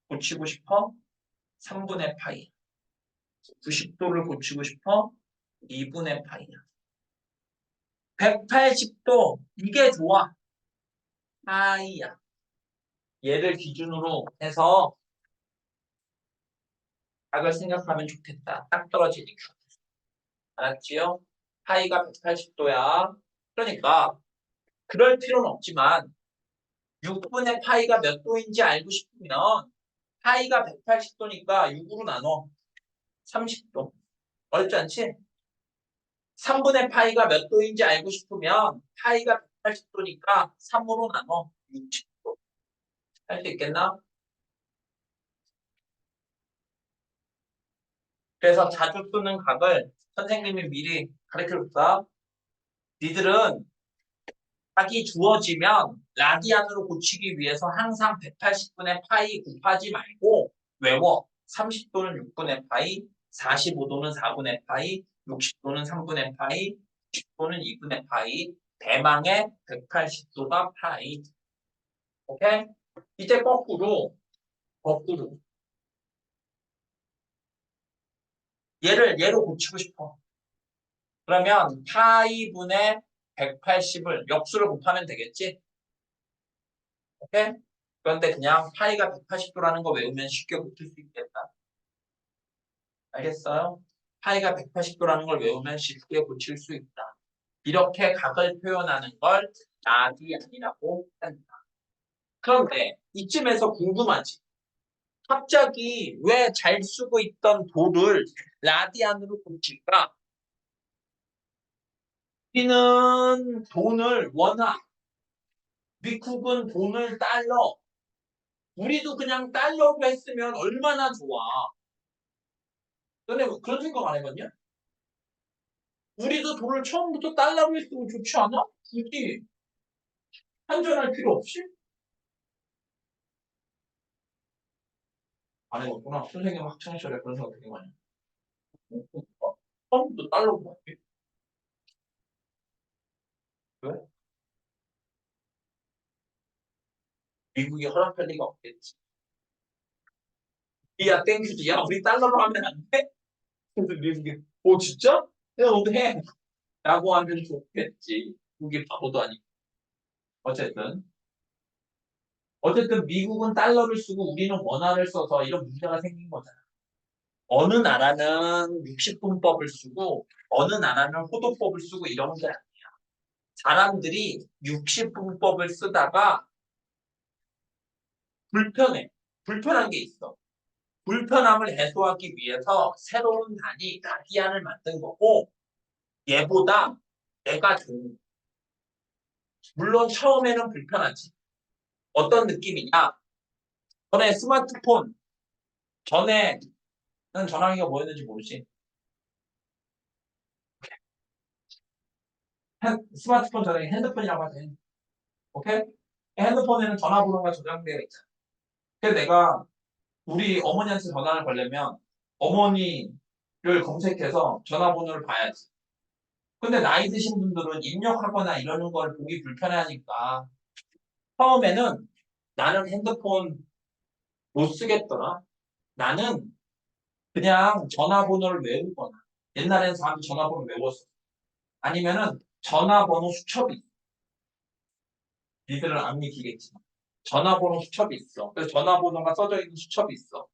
고치고 싶어? 3분의 파이. 90도를 고치고 싶어? 2분의 파이야. 180도 이게 좋아. 파이야. 얘를 기준으로 해서 각을 생각하면 좋겠다. 딱 떨어지니까. 알았지요? 파이가 180도야. 그러니까 그럴 필요는 없지만 6분의 파이가 몇 도인지 알고 싶으면 파이가 180도니까 6으로 나눠. 30도. 어렵지 않지? 3분의 파이가 몇 도인지 알고 싶으면 파이가 180도니까 3으로 나눠. 60도. 할 수 있겠나? 그래서 자주 쓰는 각을 선생님이 미리 가르쳐줬다. 니들은 각이 주어지면 라디안으로 고치기 위해서 항상 180분의 파이 곱하지 말고 외워. 30도는 6분의 파이, 45도는 4분의 파이, 60도는 3분의 파이, 60도는 2분의 파이, 대망의 180도가 파이. 오케이? 이제 거꾸로. 얘로 고치고 싶어. 그러면 파이분의 180을 역수를 곱하면 되겠지? 오케이? 그런데 그냥 파이가 180도라는 거 외우면 쉽게 고칠 수 있겠다. 알겠어요? 파이가 180도라는 걸 외우면 쉽게 고칠 수 있다. 이렇게 각을 표현하는 걸 라디안이라고 한다. 그런데 이쯤에서 궁금하지? 갑자기 왜 잘 쓰고 있던 도를 라디안으로 고칠까? 우리는 돈을 원화, 미국은 돈을 달러, 우리도 그냥 달러로 했으면 얼마나 좋아. 너네 그런 생각 안 해봤냐? 우리도 돈을 처음부터 달러로 했으면 좋지 않아? 굳이 환전할 필요 없이? 안 해봤구나. 선생님 학창시절에 그런 생각 되게 많이 해. 처음부터 달러로 할게. 왜? 미국이 허락할 리가 없겠지. 야, 땡큐지. 야, 우리 달러로 하면 안 돼? 그래서 미국이, 오, 진짜? 야, 너도 해. 라고 하면 좋겠지. 미국이 바보도 아니고. 어쨌든. 어쨌든 미국은 달러를 쓰고 우리는 원화를 써서 이런 문제가 생긴 거잖아. 어느 나라는 60분법을 쓰고 어느 나라는 호도법을 쓰고 이런 게 아니야. 사람들이 60분법을 쓰다가 불편한 게 있어. 불편함을 해소하기 위해서 새로운 단위, 라디안을 만든 거고 얘보다 내가 좋은. 물론 처음에는 불편하지. 어떤 느낌이냐? 전에 스마트폰, 전에는 전화기가 뭐였는지 모르지. 스마트폰 전에 핸드폰이라고 하지. 오케이? 핸드폰에는 전화번호가 저장되어 있잖아. 그래서 내가 우리 어머니한테 전화를 걸려면 어머니를 검색해서 전화번호를 봐야지. 근데 나이 드신 분들은 입력하거나 이러는 걸 보기 불편하니까 처음에는 나는 핸드폰 못 쓰겠더라. 나는 그냥 전화번호를 외우거나 옛날에는 사람들이 전화번호 외웠어. 아니면은 전화번호 수첩이 있어. 니들은 안 믿기겠지만 전화번호 수첩이 있어. 그래서 전화번호가 써져 있는 수첩이 있어.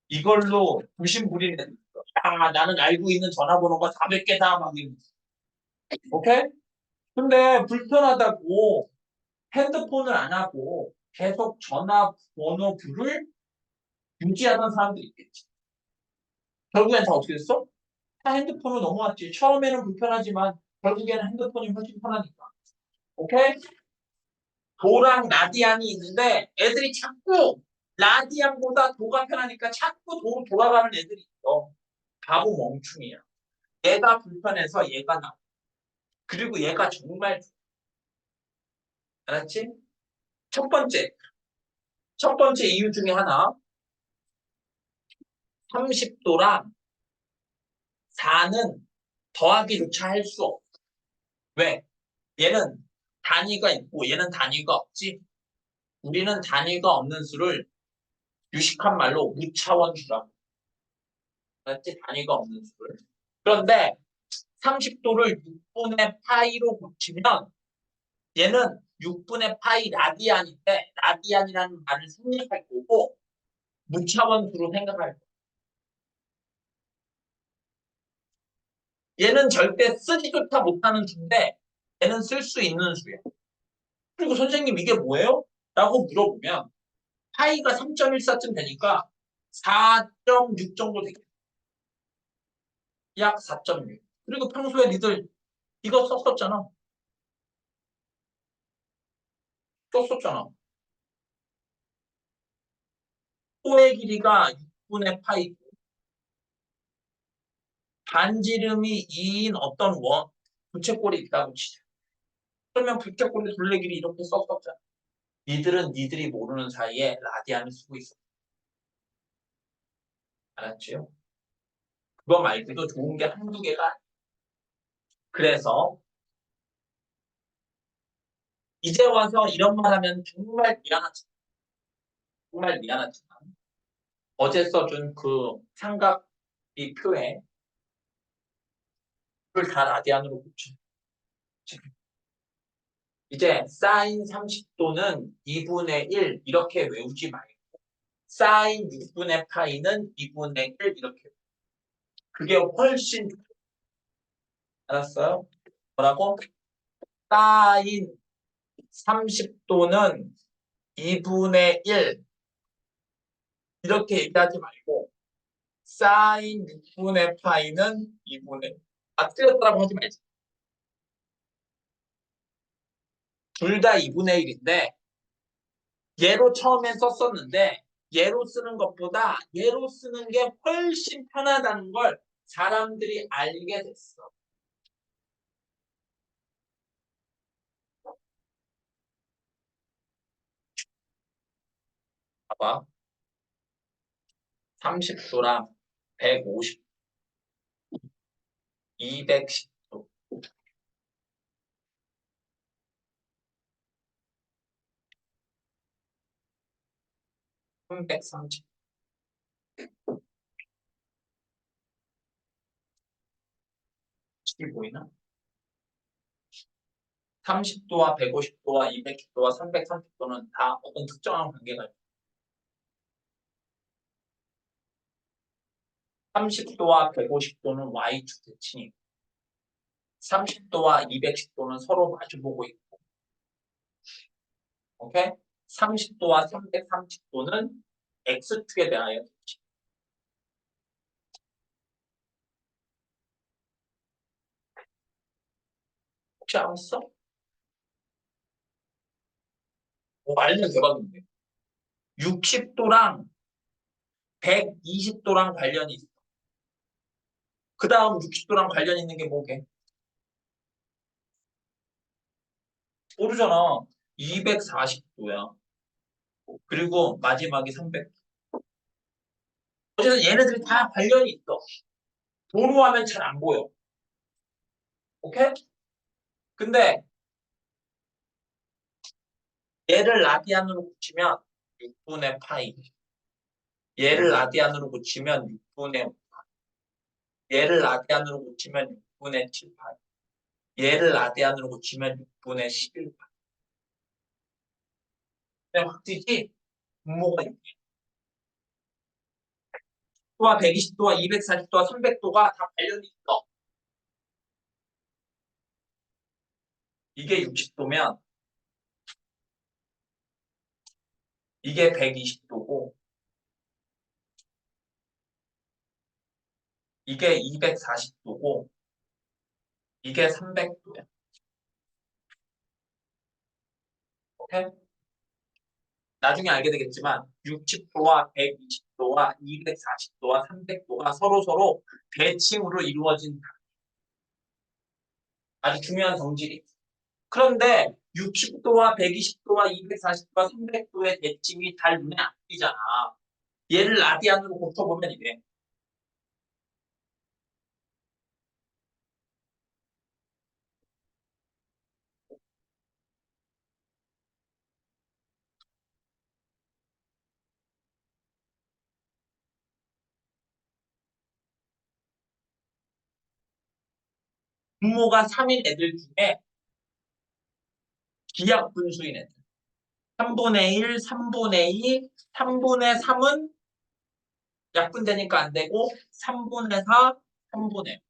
이걸로 부심부리는 애들 있어. 아, 나는 알고 있는 전화번호가 400개다 막 이러면서. 오케이? 근데 불편하다고 핸드폰을 안 하고 계속 전화번호부를 유지하던 사람도 있겠지. 결국엔 다 어떻게 됐어? 다 핸드폰으로 넘어왔지. 처음에는 불편하지만 결국에는 핸드폰이 훨씬 편하니까. 오케이? 도랑 라디안이 있는데 애들이 자꾸 라디안보다 도가 편하니까 자꾸 도로 돌아가는 애들이 있어. 바보 멍충이야. 얘가 불편해서 얘가 나. 그리고 얘가 정말 알았지? 첫 번째, 첫 번째 이유 중에 하나 30도랑 4는 더하기조차 할 수 없어. 왜? 얘는 단위가 있고 얘는 단위가 없지. 우리는 단위가 없는 수를 유식한 말로 무차원수라고. 알았지? 단위가 없는 수를. 그런데 30도를 6분의 파이로 고치면 얘는 6분의 파이 라디안인데 라디안이라는 말을 생략할 거고 무차원수로 생각할 거야. 얘는 절대 쓰지조차 못하는 수인데 얘는 쓸 수 있는 수야. 그리고 선생님 이게 뭐예요? 라고 물어보면 파이가 3.14쯤 되니까 4.6 정도 되겠다. 약 4.6. 그리고 평소에 니들 이거 썼었잖아. 썼었잖아. 코의 길이가 6분의 파이, 반지름이 2인 어떤 부채꼴이 있다고 치자. 그러면 북쪽골의 둘레길이 이렇게 썼었잖아. 니들은 니들이 모르는 사이에 라디안을 쓰고 있어. 알았지요? 그거 말고도 좋은 게 한두 개가 아니야. 그래서 이제 와서 이런 말 하면 정말 미안하지만 어제 써준 그 삼각비 표에 그걸 다 라디안으로 고쳐. 이제 사인 30도는 2분의 1 이렇게 외우지 말고 사인 6분의 파이는 2분의 1 이렇게. 그게 훨씬 알았어요? 뭐라고? 사인 30도는 2분의 1 이렇게 얘기하지 말고 사인 6분의 파이는 2분의 1. 틀렸다고 하지 말지. 둘 다 2분의 1인데 얘로 처음엔 썼었는데 얘로 쓰는 것보다 얘로 쓰는 게 훨씬 편하다는 걸 사람들이 알게 됐어. 봐봐. 30도랑 150, 210도. 330. 이게 보이나? 30도와 150도와 210도와 330도는 다 어떤 특정한 관계가 있어. 30도와 150도는 Y축 대칭이고 30도와 210도는 서로 마주보고 있고 오케이? 30도와 330도는 X축에 대하여 대칭. 혹시 알았어? 알면 대박인데. 60도랑 120도랑 관련이 있어. 그 다음 60도랑 관련 있는 게 뭐게? 모르잖아. 240도야. 그리고 마지막이 300도. 어쨌든 얘네들이 다 관련이 있어. 도로하면 잘 안 보여. 오케이? 근데 얘를 라디안으로 붙이면 6분의 파이. 얘를 라디안으로 붙이면 6분의 5. 얘를 라디안으로 붙이면 6분의 7 파이. 얘를 라디안으로 붙이면 6분의 11 파이. 그냥 확 뛰지? 분모가 있네. 도와 120도와 240도와 300도가 다 관련이 있어. 이게 60도면 이게 120도고 이게 240도고 이게 300도야. 오케이? 나중에 알게 되겠지만 60도와 120도와 240도와 300도가 서로 대칭으로 이루어진 아주 중요한 성질이. 그런데 60도와 120도와 240도와 300도의 대칭이 잘 눈에 안 띄잖아. 얘를 라디안으로 고쳐보면 이래. 분모가 3인 애들 중에 기하분수인 애들. 3분의 1, 3분의 2, 3분의 3은 약분되니까 안 되고 3분의 4, 3분의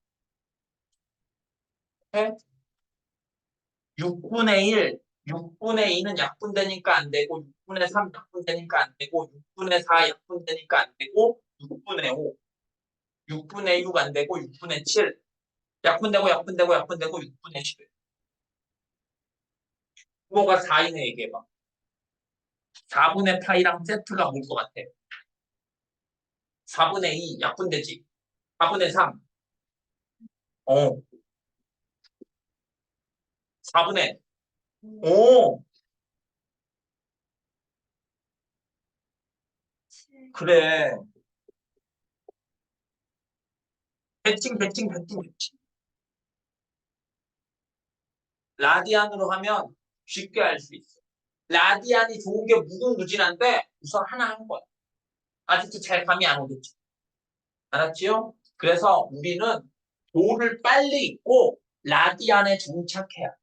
6분의 1, 6분의 2는 약분되니까 안 되고 6분의 3 약분되니까 안 되고 6분의 4 약분되니까 안 되고 6분의 5, 6분의 6 안 되고 6분의 7 약분되고 6분의 11. 부모가 4인에 얘기해봐. 4분의 파이랑 세트가 뭘 것 같아? 4분의 2 약분되지. 4분의 3. 4분의 오, 7, 그래. 배칭. 라디안으로 하면 쉽게 알 수 있어. 라디안이 좋은 게 무궁무진한데 우선 하나 한 거야. 아직도 잘 감이 안 오겠지. 알았지요? 그래서 우리는 도를 빨리 읽고 라디안에 정착해야 돼.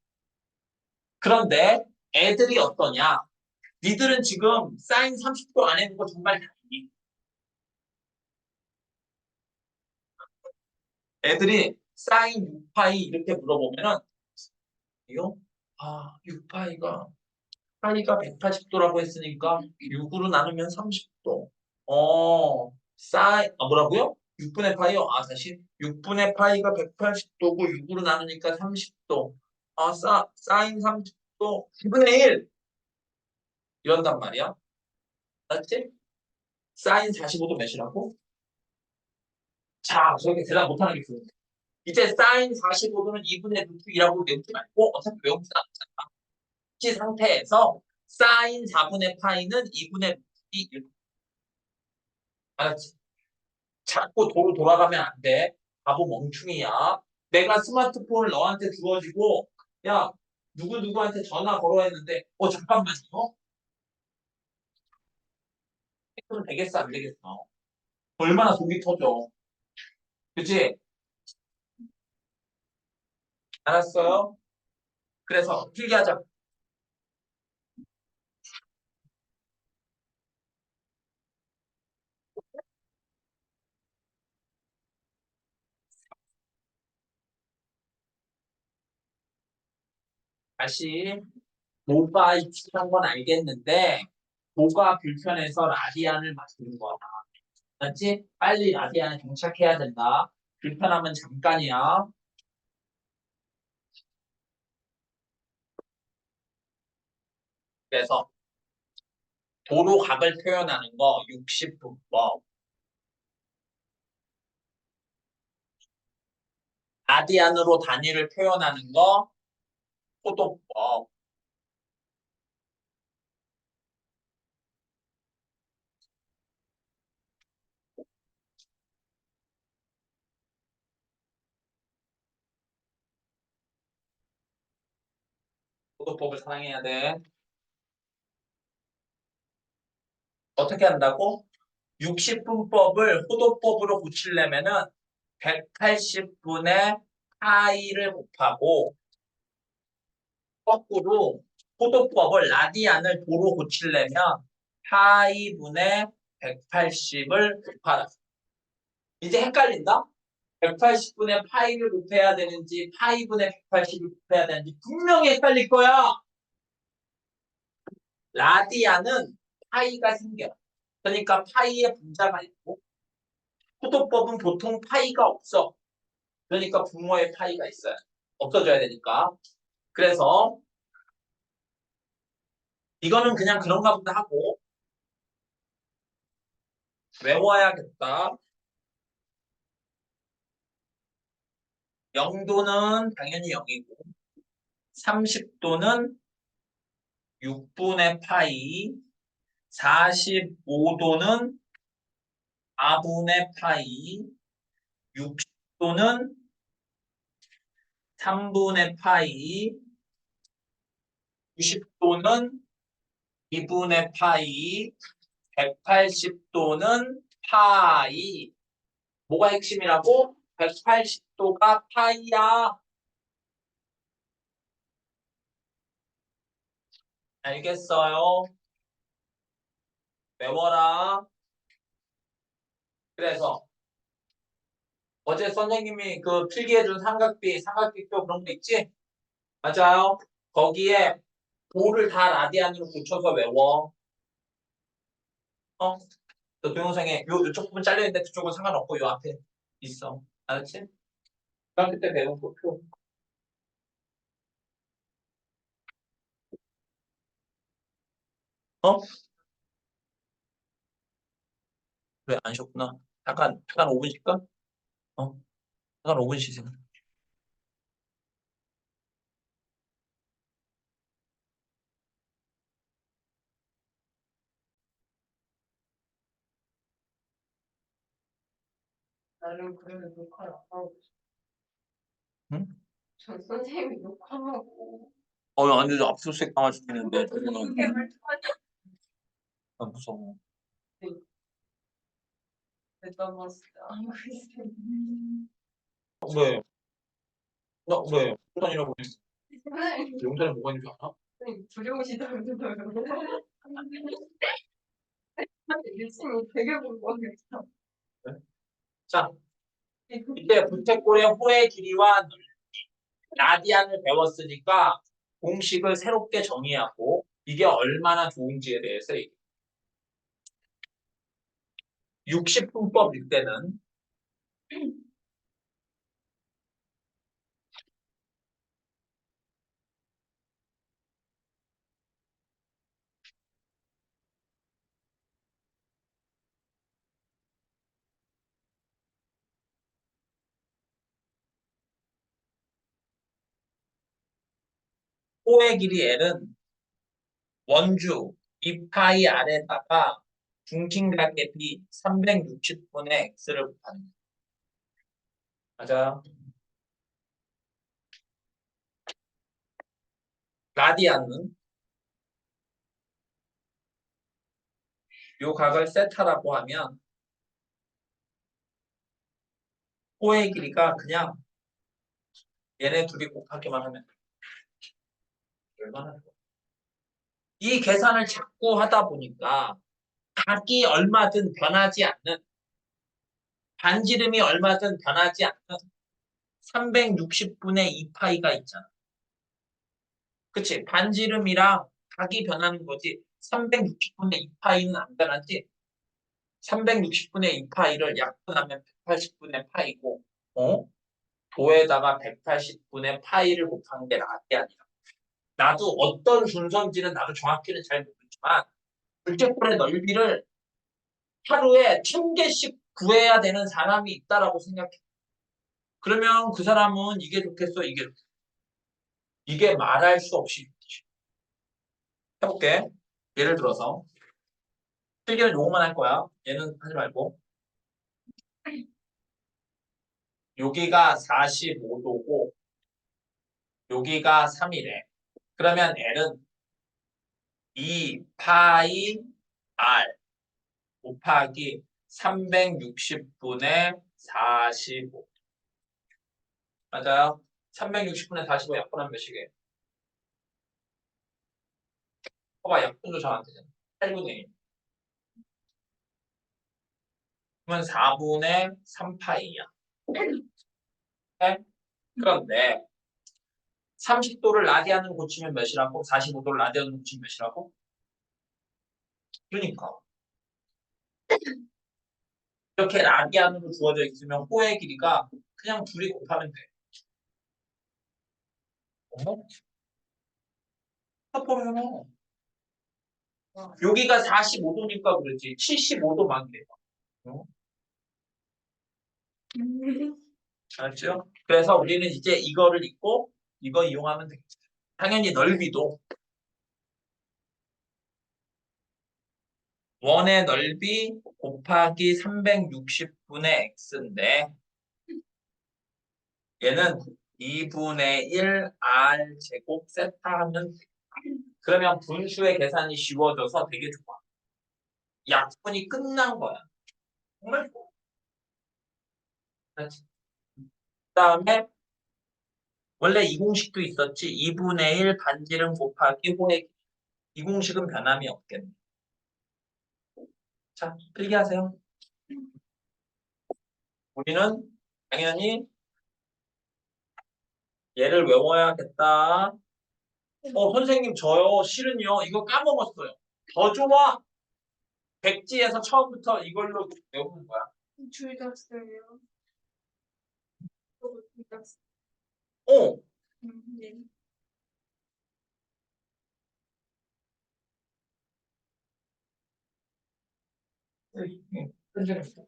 그런데 애들이 어떠냐? 니들은 지금 사인 30도 안 해본 거 정말 다행히. 애들이 사인 6파이 이렇게 물어보면은 이요? 아, 6파이가 파이가 180도라고 했으니까 6으로 나누면 30도. 뭐라고요? 6분의 파이요? 아, 다시 6분의 파이가 180도고 6으로 나누니까 30도. 사인 30도 9분의 1 이런단 말이야. 알았지? 사인 45도 몇이라고? 자, 저렇게 대답 못하는 게 있어요. 이제 사인 45도는 2분의 루트 2라고 외우지 말고 어차피 외우지 않잖아. 이 상태에서 사인 4분의 파이는 2분의 루트 2. 알았지? 자꾸 도로 돌아가면 안 돼. 바보 멍충이야. 내가 스마트폰을 너한테 주어지고, 야, 누구누구한테 전화 걸어 했는데, 잠깐만요. 그럼 되겠어, 안 되겠어? 얼마나 속이 터져. 그치? 알았어요? 그래서 필기하자. 다시, 도가 익숙한 건 알겠는데, 도가 불편해서 라디안을 맞추는 거야. 맞지? 빨리 라디안에 정착해야 된다. 불편하면 잠깐이야. 그래서 도로각을 표현하는 거 60분법. 라디안으로 단위를 표현하는 거 포도법. 포도법을 사랑해야 돼. 어떻게 한다고? 60분법을 호도법으로 고치려면은 180분의 파이를 곱하고 거꾸로 호도법을 라디안을 도로 고치려면 파이분의 180을 곱하라. 이제 헷갈린다? 180분의 파이를 곱해야 되는지 파이분의 180을 곱해야 되는지 분명히 헷갈릴 거야. 라디안은 파이가 생겨. 그러니까 파이의 분자가 있고 호도법은 보통 파이가 없어. 그러니까 분모에 파이가 있어요. 없어져야 되니까. 그래서 이거는 그냥 그런가 보다 하고 외워야겠다. 0도는 당연히 0이고 30도는 6분의 파이 45도는 4분의 파이 60도는 3분의 파이 90도는 2분의 파이 180도는 파이 뭐가 핵심이라고? 180도가 파이야. 알겠어요? 외워라. 그래서 어제 선생님이 그 필기해준 삼각비표 그런 거 있지? 맞아요. 거기에 도를 다 라디안으로 고쳐서 외워. 어? 그 동영상에 요쪽 부분 잘려있는데 그쪽은 상관없고 요 앞에 있어. 알았지? 중학교 때 배운 그 표. 어? 왜 안 쉬었구나. 잠깐 5분 쉴까? 어? 잠깐 5분 쉬세요. 나는 그러면 녹화를 안 하고 싶어. 응? 전 선생님이 녹화하고 완전 압수수색 당할 수 있는데, 저거는 그렇게 말투하냐? 무서워. 메타버스 안 그랬어요. 왜? 나 왜? 용산이라고 했어. 선생님 용산에 뭐가 있는 줄 알아? 두려우시다면서요. 열심히 되게 공부하겠어. 자, 이제 부채꼴의 호의 길이와 넓이, 라디안을 배웠으니까 공식을 새롭게 정의하고 이게 얼마나 좋은지에 대해서 얘기해. 60분법일 때는 호의 길이 L은 원주 2파이 R에다가 중심각의 B 360분의 X를 곱하는 거야. 맞아. 라디안은 요 각을 세타라고 하면 호의 길이가 그냥 얘네 둘이 곱하기만 하면 돼. 얼마나 좋아. 이 계산을 자꾸 하다 보니까 각이 얼마든 변하지 않는, 반지름이 얼마든 변하지 않는 360분의 2파이가 있잖아. 그치? 반지름이랑 각이 변하는 거지. 360분의 2파이는 안 변하지. 360분의 2파이를 약분하면 180분의 파이고, 어? 5에다가 180분의 파이를 곱한 게 라디안이야. 나도 어떤 순서인지는 나도 정확히는 잘 모르지만 물체꼴의 넓이를 하루에 1000개씩 구해야 되는 사람이 있다라고 생각해. 그러면 그 사람은 이게 좋겠어, 이게 좋겠어. 이게 말할 수 없이 좋지. 해볼게. 예를 들어서 필기는 요것만 할 거야. 얘는 하지 말고. 여기가 45도고 여기가 3이래. 그러면 L은 2파이 R 곱하기 360분의 45. 맞아요? 360분의 45 약분하면 몇이게? 봐봐, 약분도 잘 안 되잖아. 8분의 1. 그러면 4분의 3파이야. 네? 그런데 30도를 라디안으로 고치면 몇이라고? 45도를 라디안으로 고치면 몇이라고? 그러니까 이렇게 라디안으로 주어져 있으면 호의 길이가 그냥 둘이 곱하면 돼. 어머? 탑버려요. 여기가 45도니까 그렇지. 75도만 돼. 어? 알았죠? 그래서 우리는 이제 이거를 잊고 이거 이용하면 되겠죠. 당연히 넓이도 원의 넓이 곱하기 360분의 x인데 얘는 2분의 1 r 제곱 세타 하면 돼. 그러면 분수의 계산이 쉬워져서 되게 좋아. 약분이 끝난 거야. 정말 좋아. 그렇지? 그다음에 원래 이 공식도 있었지. 2분의 1 반지름 곱하기 호의 이 공식은 변함이 없겠네. 자, 필기하세요. 우리는 당연히 얘를 외워야겠다. 선생님 저요 실은요 이거 까먹었어요. 더 좋아. 백지에서 처음부터 이걸로 외우는 거야. 둘다 써요. 둘다 써. 어, 네. 끈질겼어.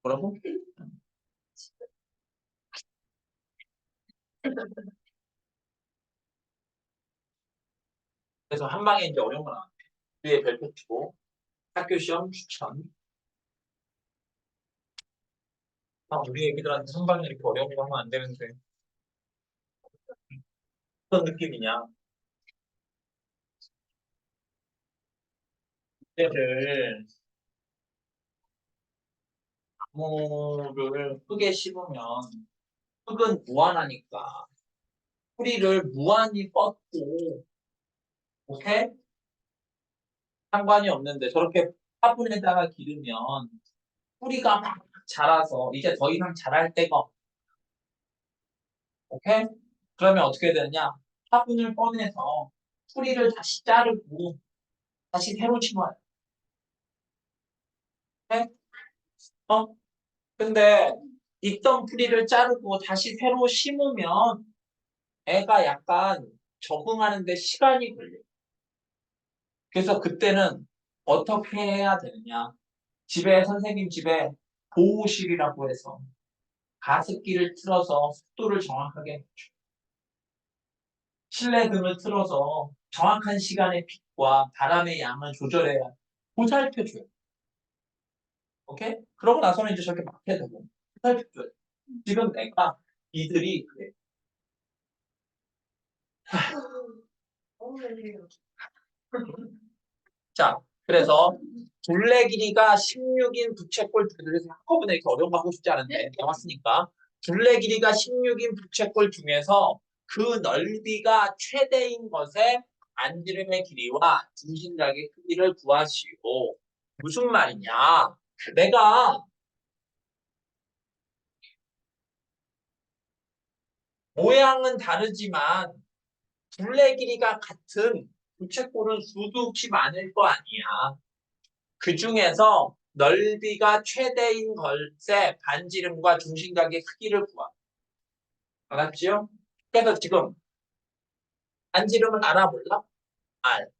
뭐라고? 그래서 한 방에 이제 어려운 거 나왔네. 위에 별표 치고 학교 시험 추천. 아, 우리 애기들한테 한 방에 이렇게 어려운 거 하면 안 되는데. 어떤 느낌이냐? 얘를 나무를 흙에 심으면 흙은 무한하니까 뿌리를 무한히 뻗고 오케이? 상관이 없는데 저렇게 화분에다가 기르면 뿌리가 막 자라서 이제 더 이상 자랄 데가 없어. 오케이? 그러면 어떻게 되느냐? 화분을 꺼내서 뿌리를 다시 자르고 다시 새로 심어야 돼. 어? 근데 있던 뿌리를 자르고 다시 새로 심으면 애가 약간 적응하는데 시간이 걸려. 그래서 그때는 어떻게 해야 되느냐? 집에 선생님 집에 보호실이라고 해서 가습기를 틀어서 습도를 정확하게 해줘. 실내 등을 틀어서 정확한 시간에 빛과 바람의 양을 조절해야 보살펴줘요. 오케이? 그러고 나서는 이제 저렇게 막 해도 되고 보살펴줘요. 지금 내가 이들이 그래. 너무 열려요. 자, 그래서 둘레 길이가 16인 부채꼴 그래서 한꺼번에 이렇게 어려운 거 하고 싶지 않은데 나왔으니까 둘레 길이가 16인 부채꼴 중에서 그 넓이가 최대인 것의 반지름의 길이와 중심각의 크기를 구하시오. 무슨 말이냐? 내가 모양은 다르지만 둘레 길이가 같은 부채꼴은 수두룩히 많을 거 아니야. 그 중에서 넓이가 최대인 것의 반지름과 중심각의 크기를 구하. 알았지요? 그래서 지금 반지름을 알아볼라? R.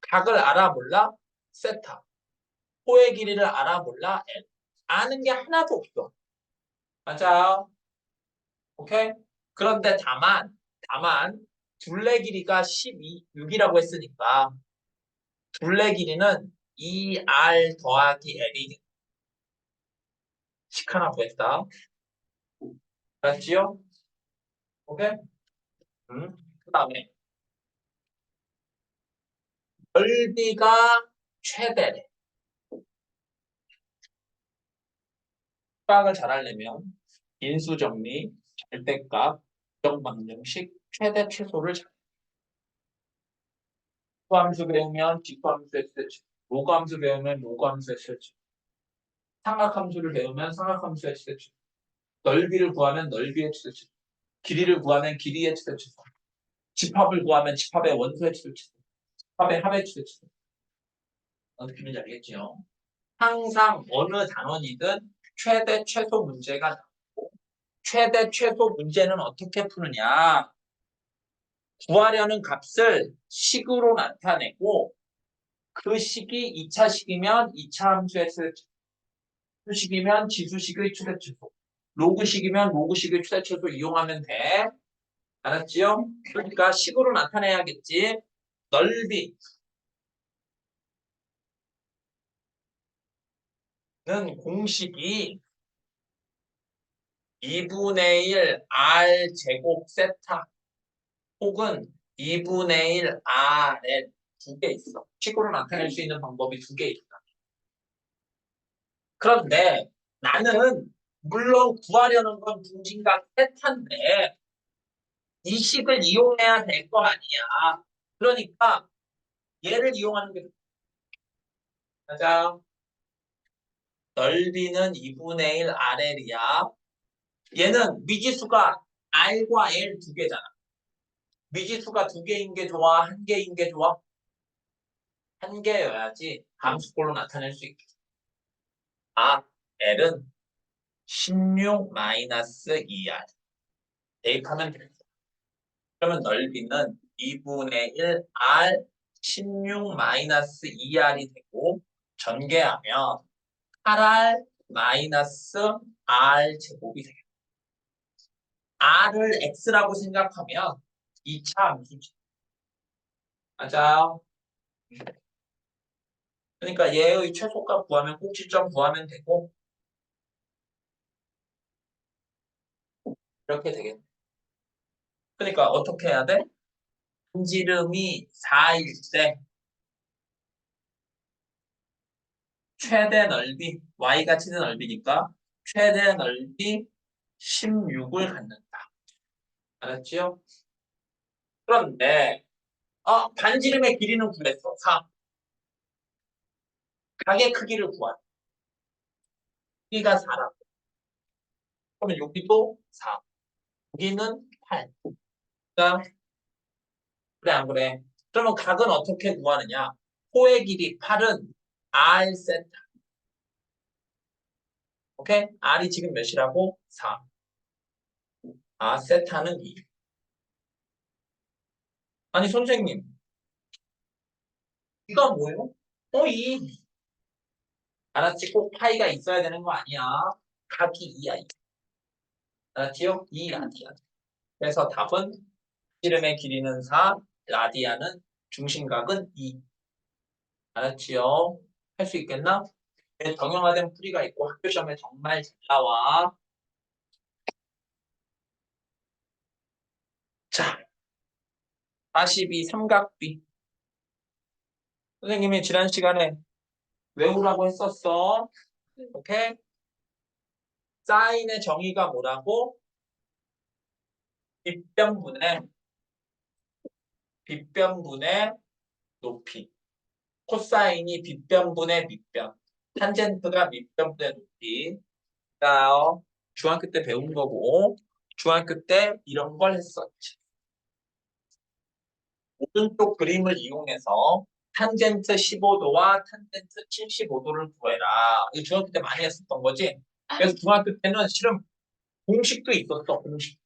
각을 알아볼라? 세타. 호의 길이를 알아볼라? L. 아는 게 하나도 없어. 맞아요? 오케이? 그런데 다만 둘레 길이가 6이라고 했으니까 둘레 길이는 2R 더하기 L이 식 하나 구했다. 알았지요? 오케이? 그 다음에 넓이가 최대래. 수학을 잘하려면 인수정리, 절대값, 부정방정식, 최대 최소를 잘. 수함수 배우면 직함수 X제곱, 로그함수 배우면 로그함수 X제곱, 삼각함수를 배우면 삼각함수 X제곱, 넓이를 구하면 넓이의 X제곱, 길이를 구하면 길이의 X제곱, 집합을 구하면 집합의 원소의 X제곱, 집합의 합의 X제곱. 어떻게 되는지 알겠죠? 항상 어느 단원이든 최대 최소 문제가 나오고 최대 최소 문제는 어떻게 푸느냐? 구하려는 값을 식으로 나타내고 그 식이 2차 식이면 2차 함수의 수식이면 지수식의 최대 최소 로그식이면 로그식의 최대 최소 이용하면 돼. 알았지요? 그러니까 식으로 나타내야겠지. 넓이는 공식이 2분의 1 R 제곱 세타 혹은 2분의 1 RL 두 개 있어. 식으로 나타낼 수 있는 방법이 두 개 있다. 그런데 나는 물론 구하려는 건 중심각 세타인데 이 식을 이용해야 될 거 아니야. 그러니까 얘를 이용하는 게 맞아. 넓이는 2분의 1 RL이야. 얘는 미지수가 R과 L 두 개잖아. 미지수가 두 개인 게 좋아? 한 개인 게 좋아? 한 개여야지 함수꼴로 나타낼 수 있겠지. 아, L은 16-2R. 대입하면 되겠다. 그러면 넓이는 2분의 1 R 16-2R이 되고 전개하면 8R 마이너스 R 제곱이 되겠다. R을 X라고 생각하면 2차 함수지. 맞아요. 그러니까 얘의 최소값 구하면 꼭지점 구하면 되고 이렇게 되겠네. 그러니까 어떻게 해야 돼? 반지름이 4일 때 최대 넓이 y가 최대 넓이니까 최대 넓이 16을 갖는다. 알았지요? 그런데 반지름의 길이는 구했어. 4. 각의 크기를 구하라. 여기가 4라고. 그러면 여기도 4. 여기는 8. 그러니까 그래 안 그래? 그러면 각은 어떻게 구하느냐? 호의 길이 8은 R 세타. 오케이? R이 지금 몇이라고? 4. 세타는 2. 아니 선생님 이거 뭐예요? 2. 알았지? 꼭 파이가 있어야 되는 거 아니야. 각이 2야. 2. 알았지요? 2 라디안. 그래서 답은 이름의 길이는 4, 라디안은 중심각은 2. 알았지요? 할 수 있겠나? 네, 정형화된 풀이가 있고 학교 시험에 정말 잘 나와. 자, 42 삼각비. 선생님이 지난 시간에 외우라고 했었어. 오케이? 사인의 정의가 뭐라고? 빗변분의 높이. 코사인이 빗변분의 밑변. 탄젠트가 밑변분의 높이. 자, 중학교 때 배운 거고 중학교 때 이런 걸 했었지. 오른쪽 그림을 이용해서 탄젠트 15도와 탄젠트 75도를 구해라. 이거 중학교 때 많이 했었던 거지. 그래서 중학교 때는 실은 공식도 있었어. 공식.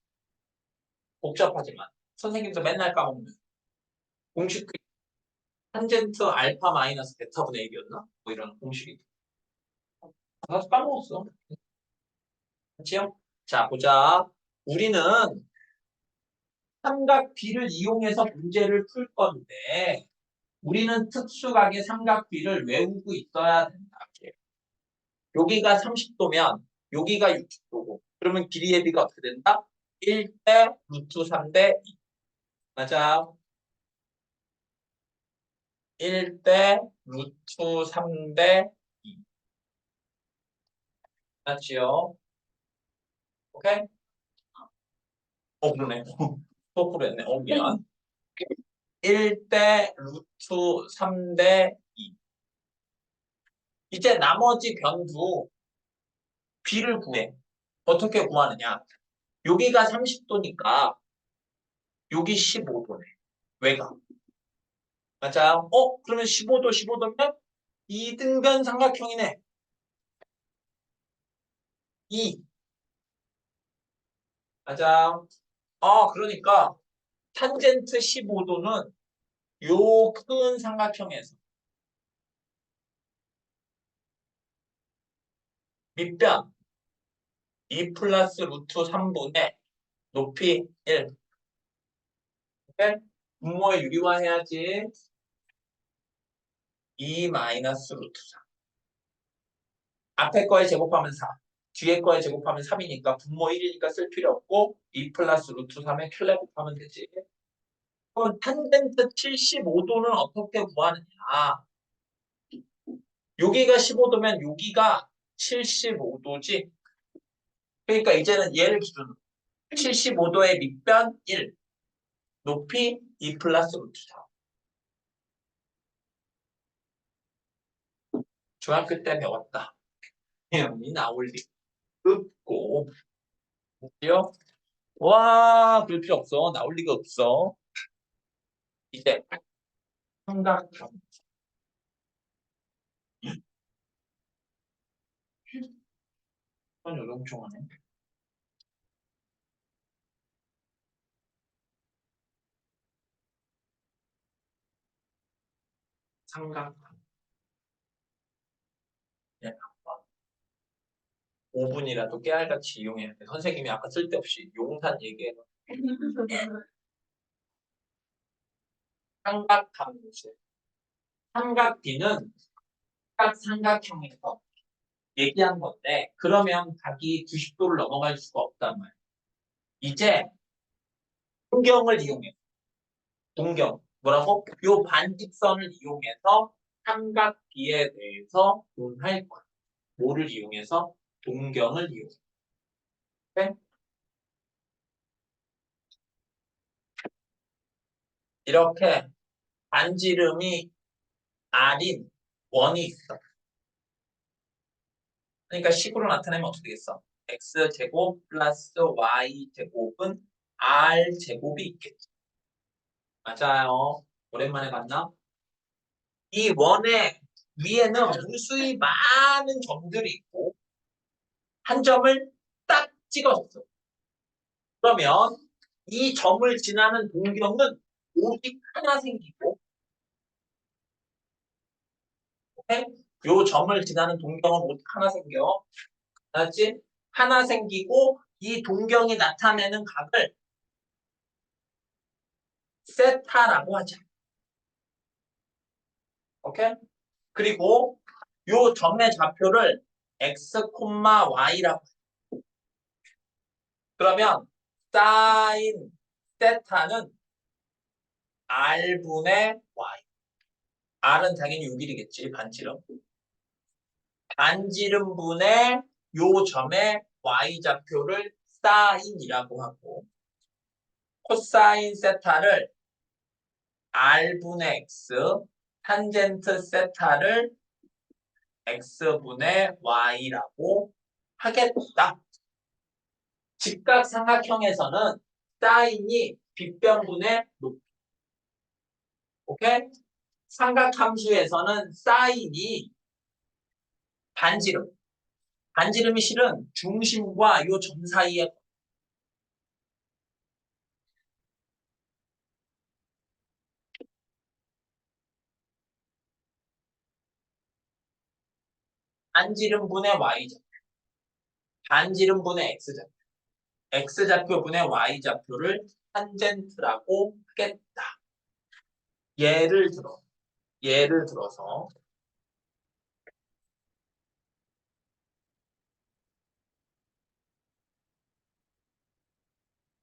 복잡하지만 선생님도 맨날 까먹는 공식도 있- 탄젠트 알파 마이너스 베타분의 1이었나? 뭐 이런 공식이. 다 까먹었어. 그치요? 자, 보자. 우리는 삼각비를 이용해서 문제를 풀 건데 우리는 특수각의 삼각비를 외우고 있어야 된다. 여기가 30도면 여기가 60도고 그러면 길이의 비가 어떻게 된다? 1대 루트 3대 2. 맞아. 1대 루트 3대 2. 맞지요? 오케이? 그러네. 거꾸로 했네. 미안. 1대 루트 3대 2. 이제 나머지 변도 B를 구해. 어떻게 구하느냐? 여기가 30도니까 여기 15도네. 왜가? 맞아요. 그러면 15도, 15도면 이등변 삼각형이네. 2. 맞아요. 그러니까 탄젠트 15도는 요 큰 삼각형에서 밑변 2 플러스 루트 3분의 높이 1. 오케이? 분모의 유리화 해야지. 2 마이너스 루트 3. 앞에 거에 제곱하면 4. 뒤에 거에 제곱하면 3이니까 분모 1이니까 쓸 필요 없고 2 플러스 루트 3에 켤레 곱하면 되지. 그럼 탄젠트 75도는 어떻게 구하느냐? 여기가 15도면 여기가 75도지. 그러니까 이제는 얘를 기준으로 75도의 밑변 1, 높이 2 플러스 루트 4. 중학교 때 배웠다. 형이 나올 리 없고. 그죠? 와, 그럴 필요 없어. 나올 리가 없어. 이제 삼각형. 이건 요령충하네. 삼각형. 예, 5분이라도 깨알같이 이용해야 돼. 선생님이 아까 쓸데없이 용산 얘기해. 삼각함수. 삼각비는 삼각형에서 얘기한 건데 그러면 각이 90도를 넘어갈 수가 없단 말이야. 이제 동경을 이용해. 동경. 뭐라고? 요 반직선을 이용해서 삼각비에 대해서 논할 거야. 뭐를 이용해서? 동경을 이용해. 네? 이렇게 반지름이 R인 원이 있어. 그러니까 식으로 나타내면 어떻게 되겠어? X제곱 플러스 Y제곱은 R제곱이 있겠지. 맞아요. 오랜만에 봤나? 이 원의 위에는 무수히 많은 점들이 있고 한 점을 딱 찍었어. 그러면 이 점을 지나는 동경은 오직 하나 생기고, 오케이? 요 점을 지나는 동경은 오직 하나 생겨. 알았지? 하나 생기고 이 동경이 나타내는 각을 세타라고 하자. 오케이? 그리고 요 점의 좌표를 x, y라고. 그러면 사인 세타는 r분의 y. r은 당연히 6일이겠지. 반지름. 반지름분의 요 점의 y 좌표를 사인이라고 하고 코사인 세타를 r분의 x, 탄젠트 세타를 x분의 y라고 하겠다. 직각삼각형에서는 사인이 빗변분의 높이. 오케이? 삼각함수에서는 사인이 반지름. 반지름이 실은 중심과 요 점 사이에 반지름분의 y좌표, 반지름분의 x좌표, x좌표분의 y좌표를 탄젠트라고 하겠다. 예를 들어서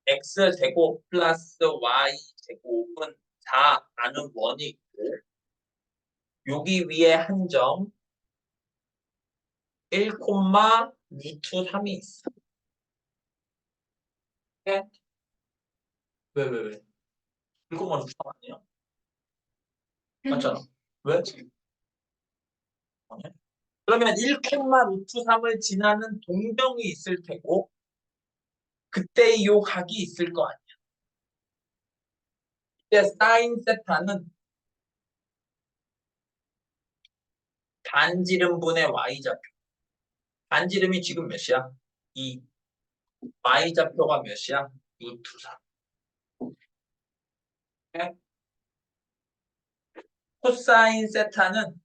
x제곱 플러스 y제곱은 4라는 원이 있고 여기 위에 한 점 1, 루트 3이 있어. 네? 왜? 1, 루트 3 아니에요? 맞잖아. 왜? 아니야? 그러면 1, 루트 3을 지나는 동경이 있을 테고 그때 이 각이 있을 거 아니야. 이때 사인 세타는 반지름분의 y좌표. 반지름이 지금 몇이야? 2. y좌표가 몇이야? 루트 3. 네? 코사인 세타는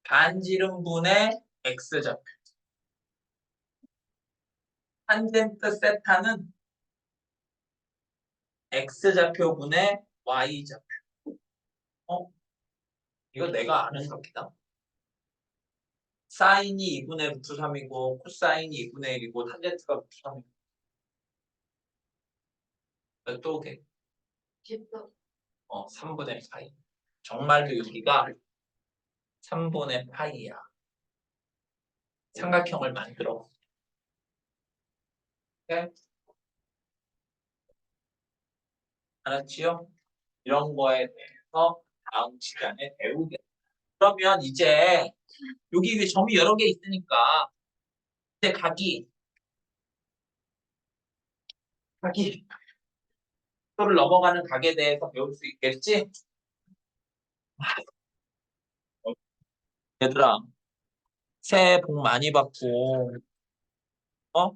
반지름분의 x좌표. 탄젠트 세타는 x좌표분의 y좌표. 어? 이거 내가 아는 겁니다. 사인이 2분의 루트 3이고 코사인이 2분의 1이고 탄젠트가 루트 3이고 또 오게? 10도. 3분의 파이. 정말로 여기가 3분의 파이야. 삼각형을 만들어. 네? 알았지요? 이런 거에 대해서 다음 시간에 배우게. 그러면 이제 여기 왜 점이 여러 개 있으니까 이제 각이 서를 넘어가는 각에 대해서 배울 수 있겠지? 얘들아, 새해 복 많이 받고, 어?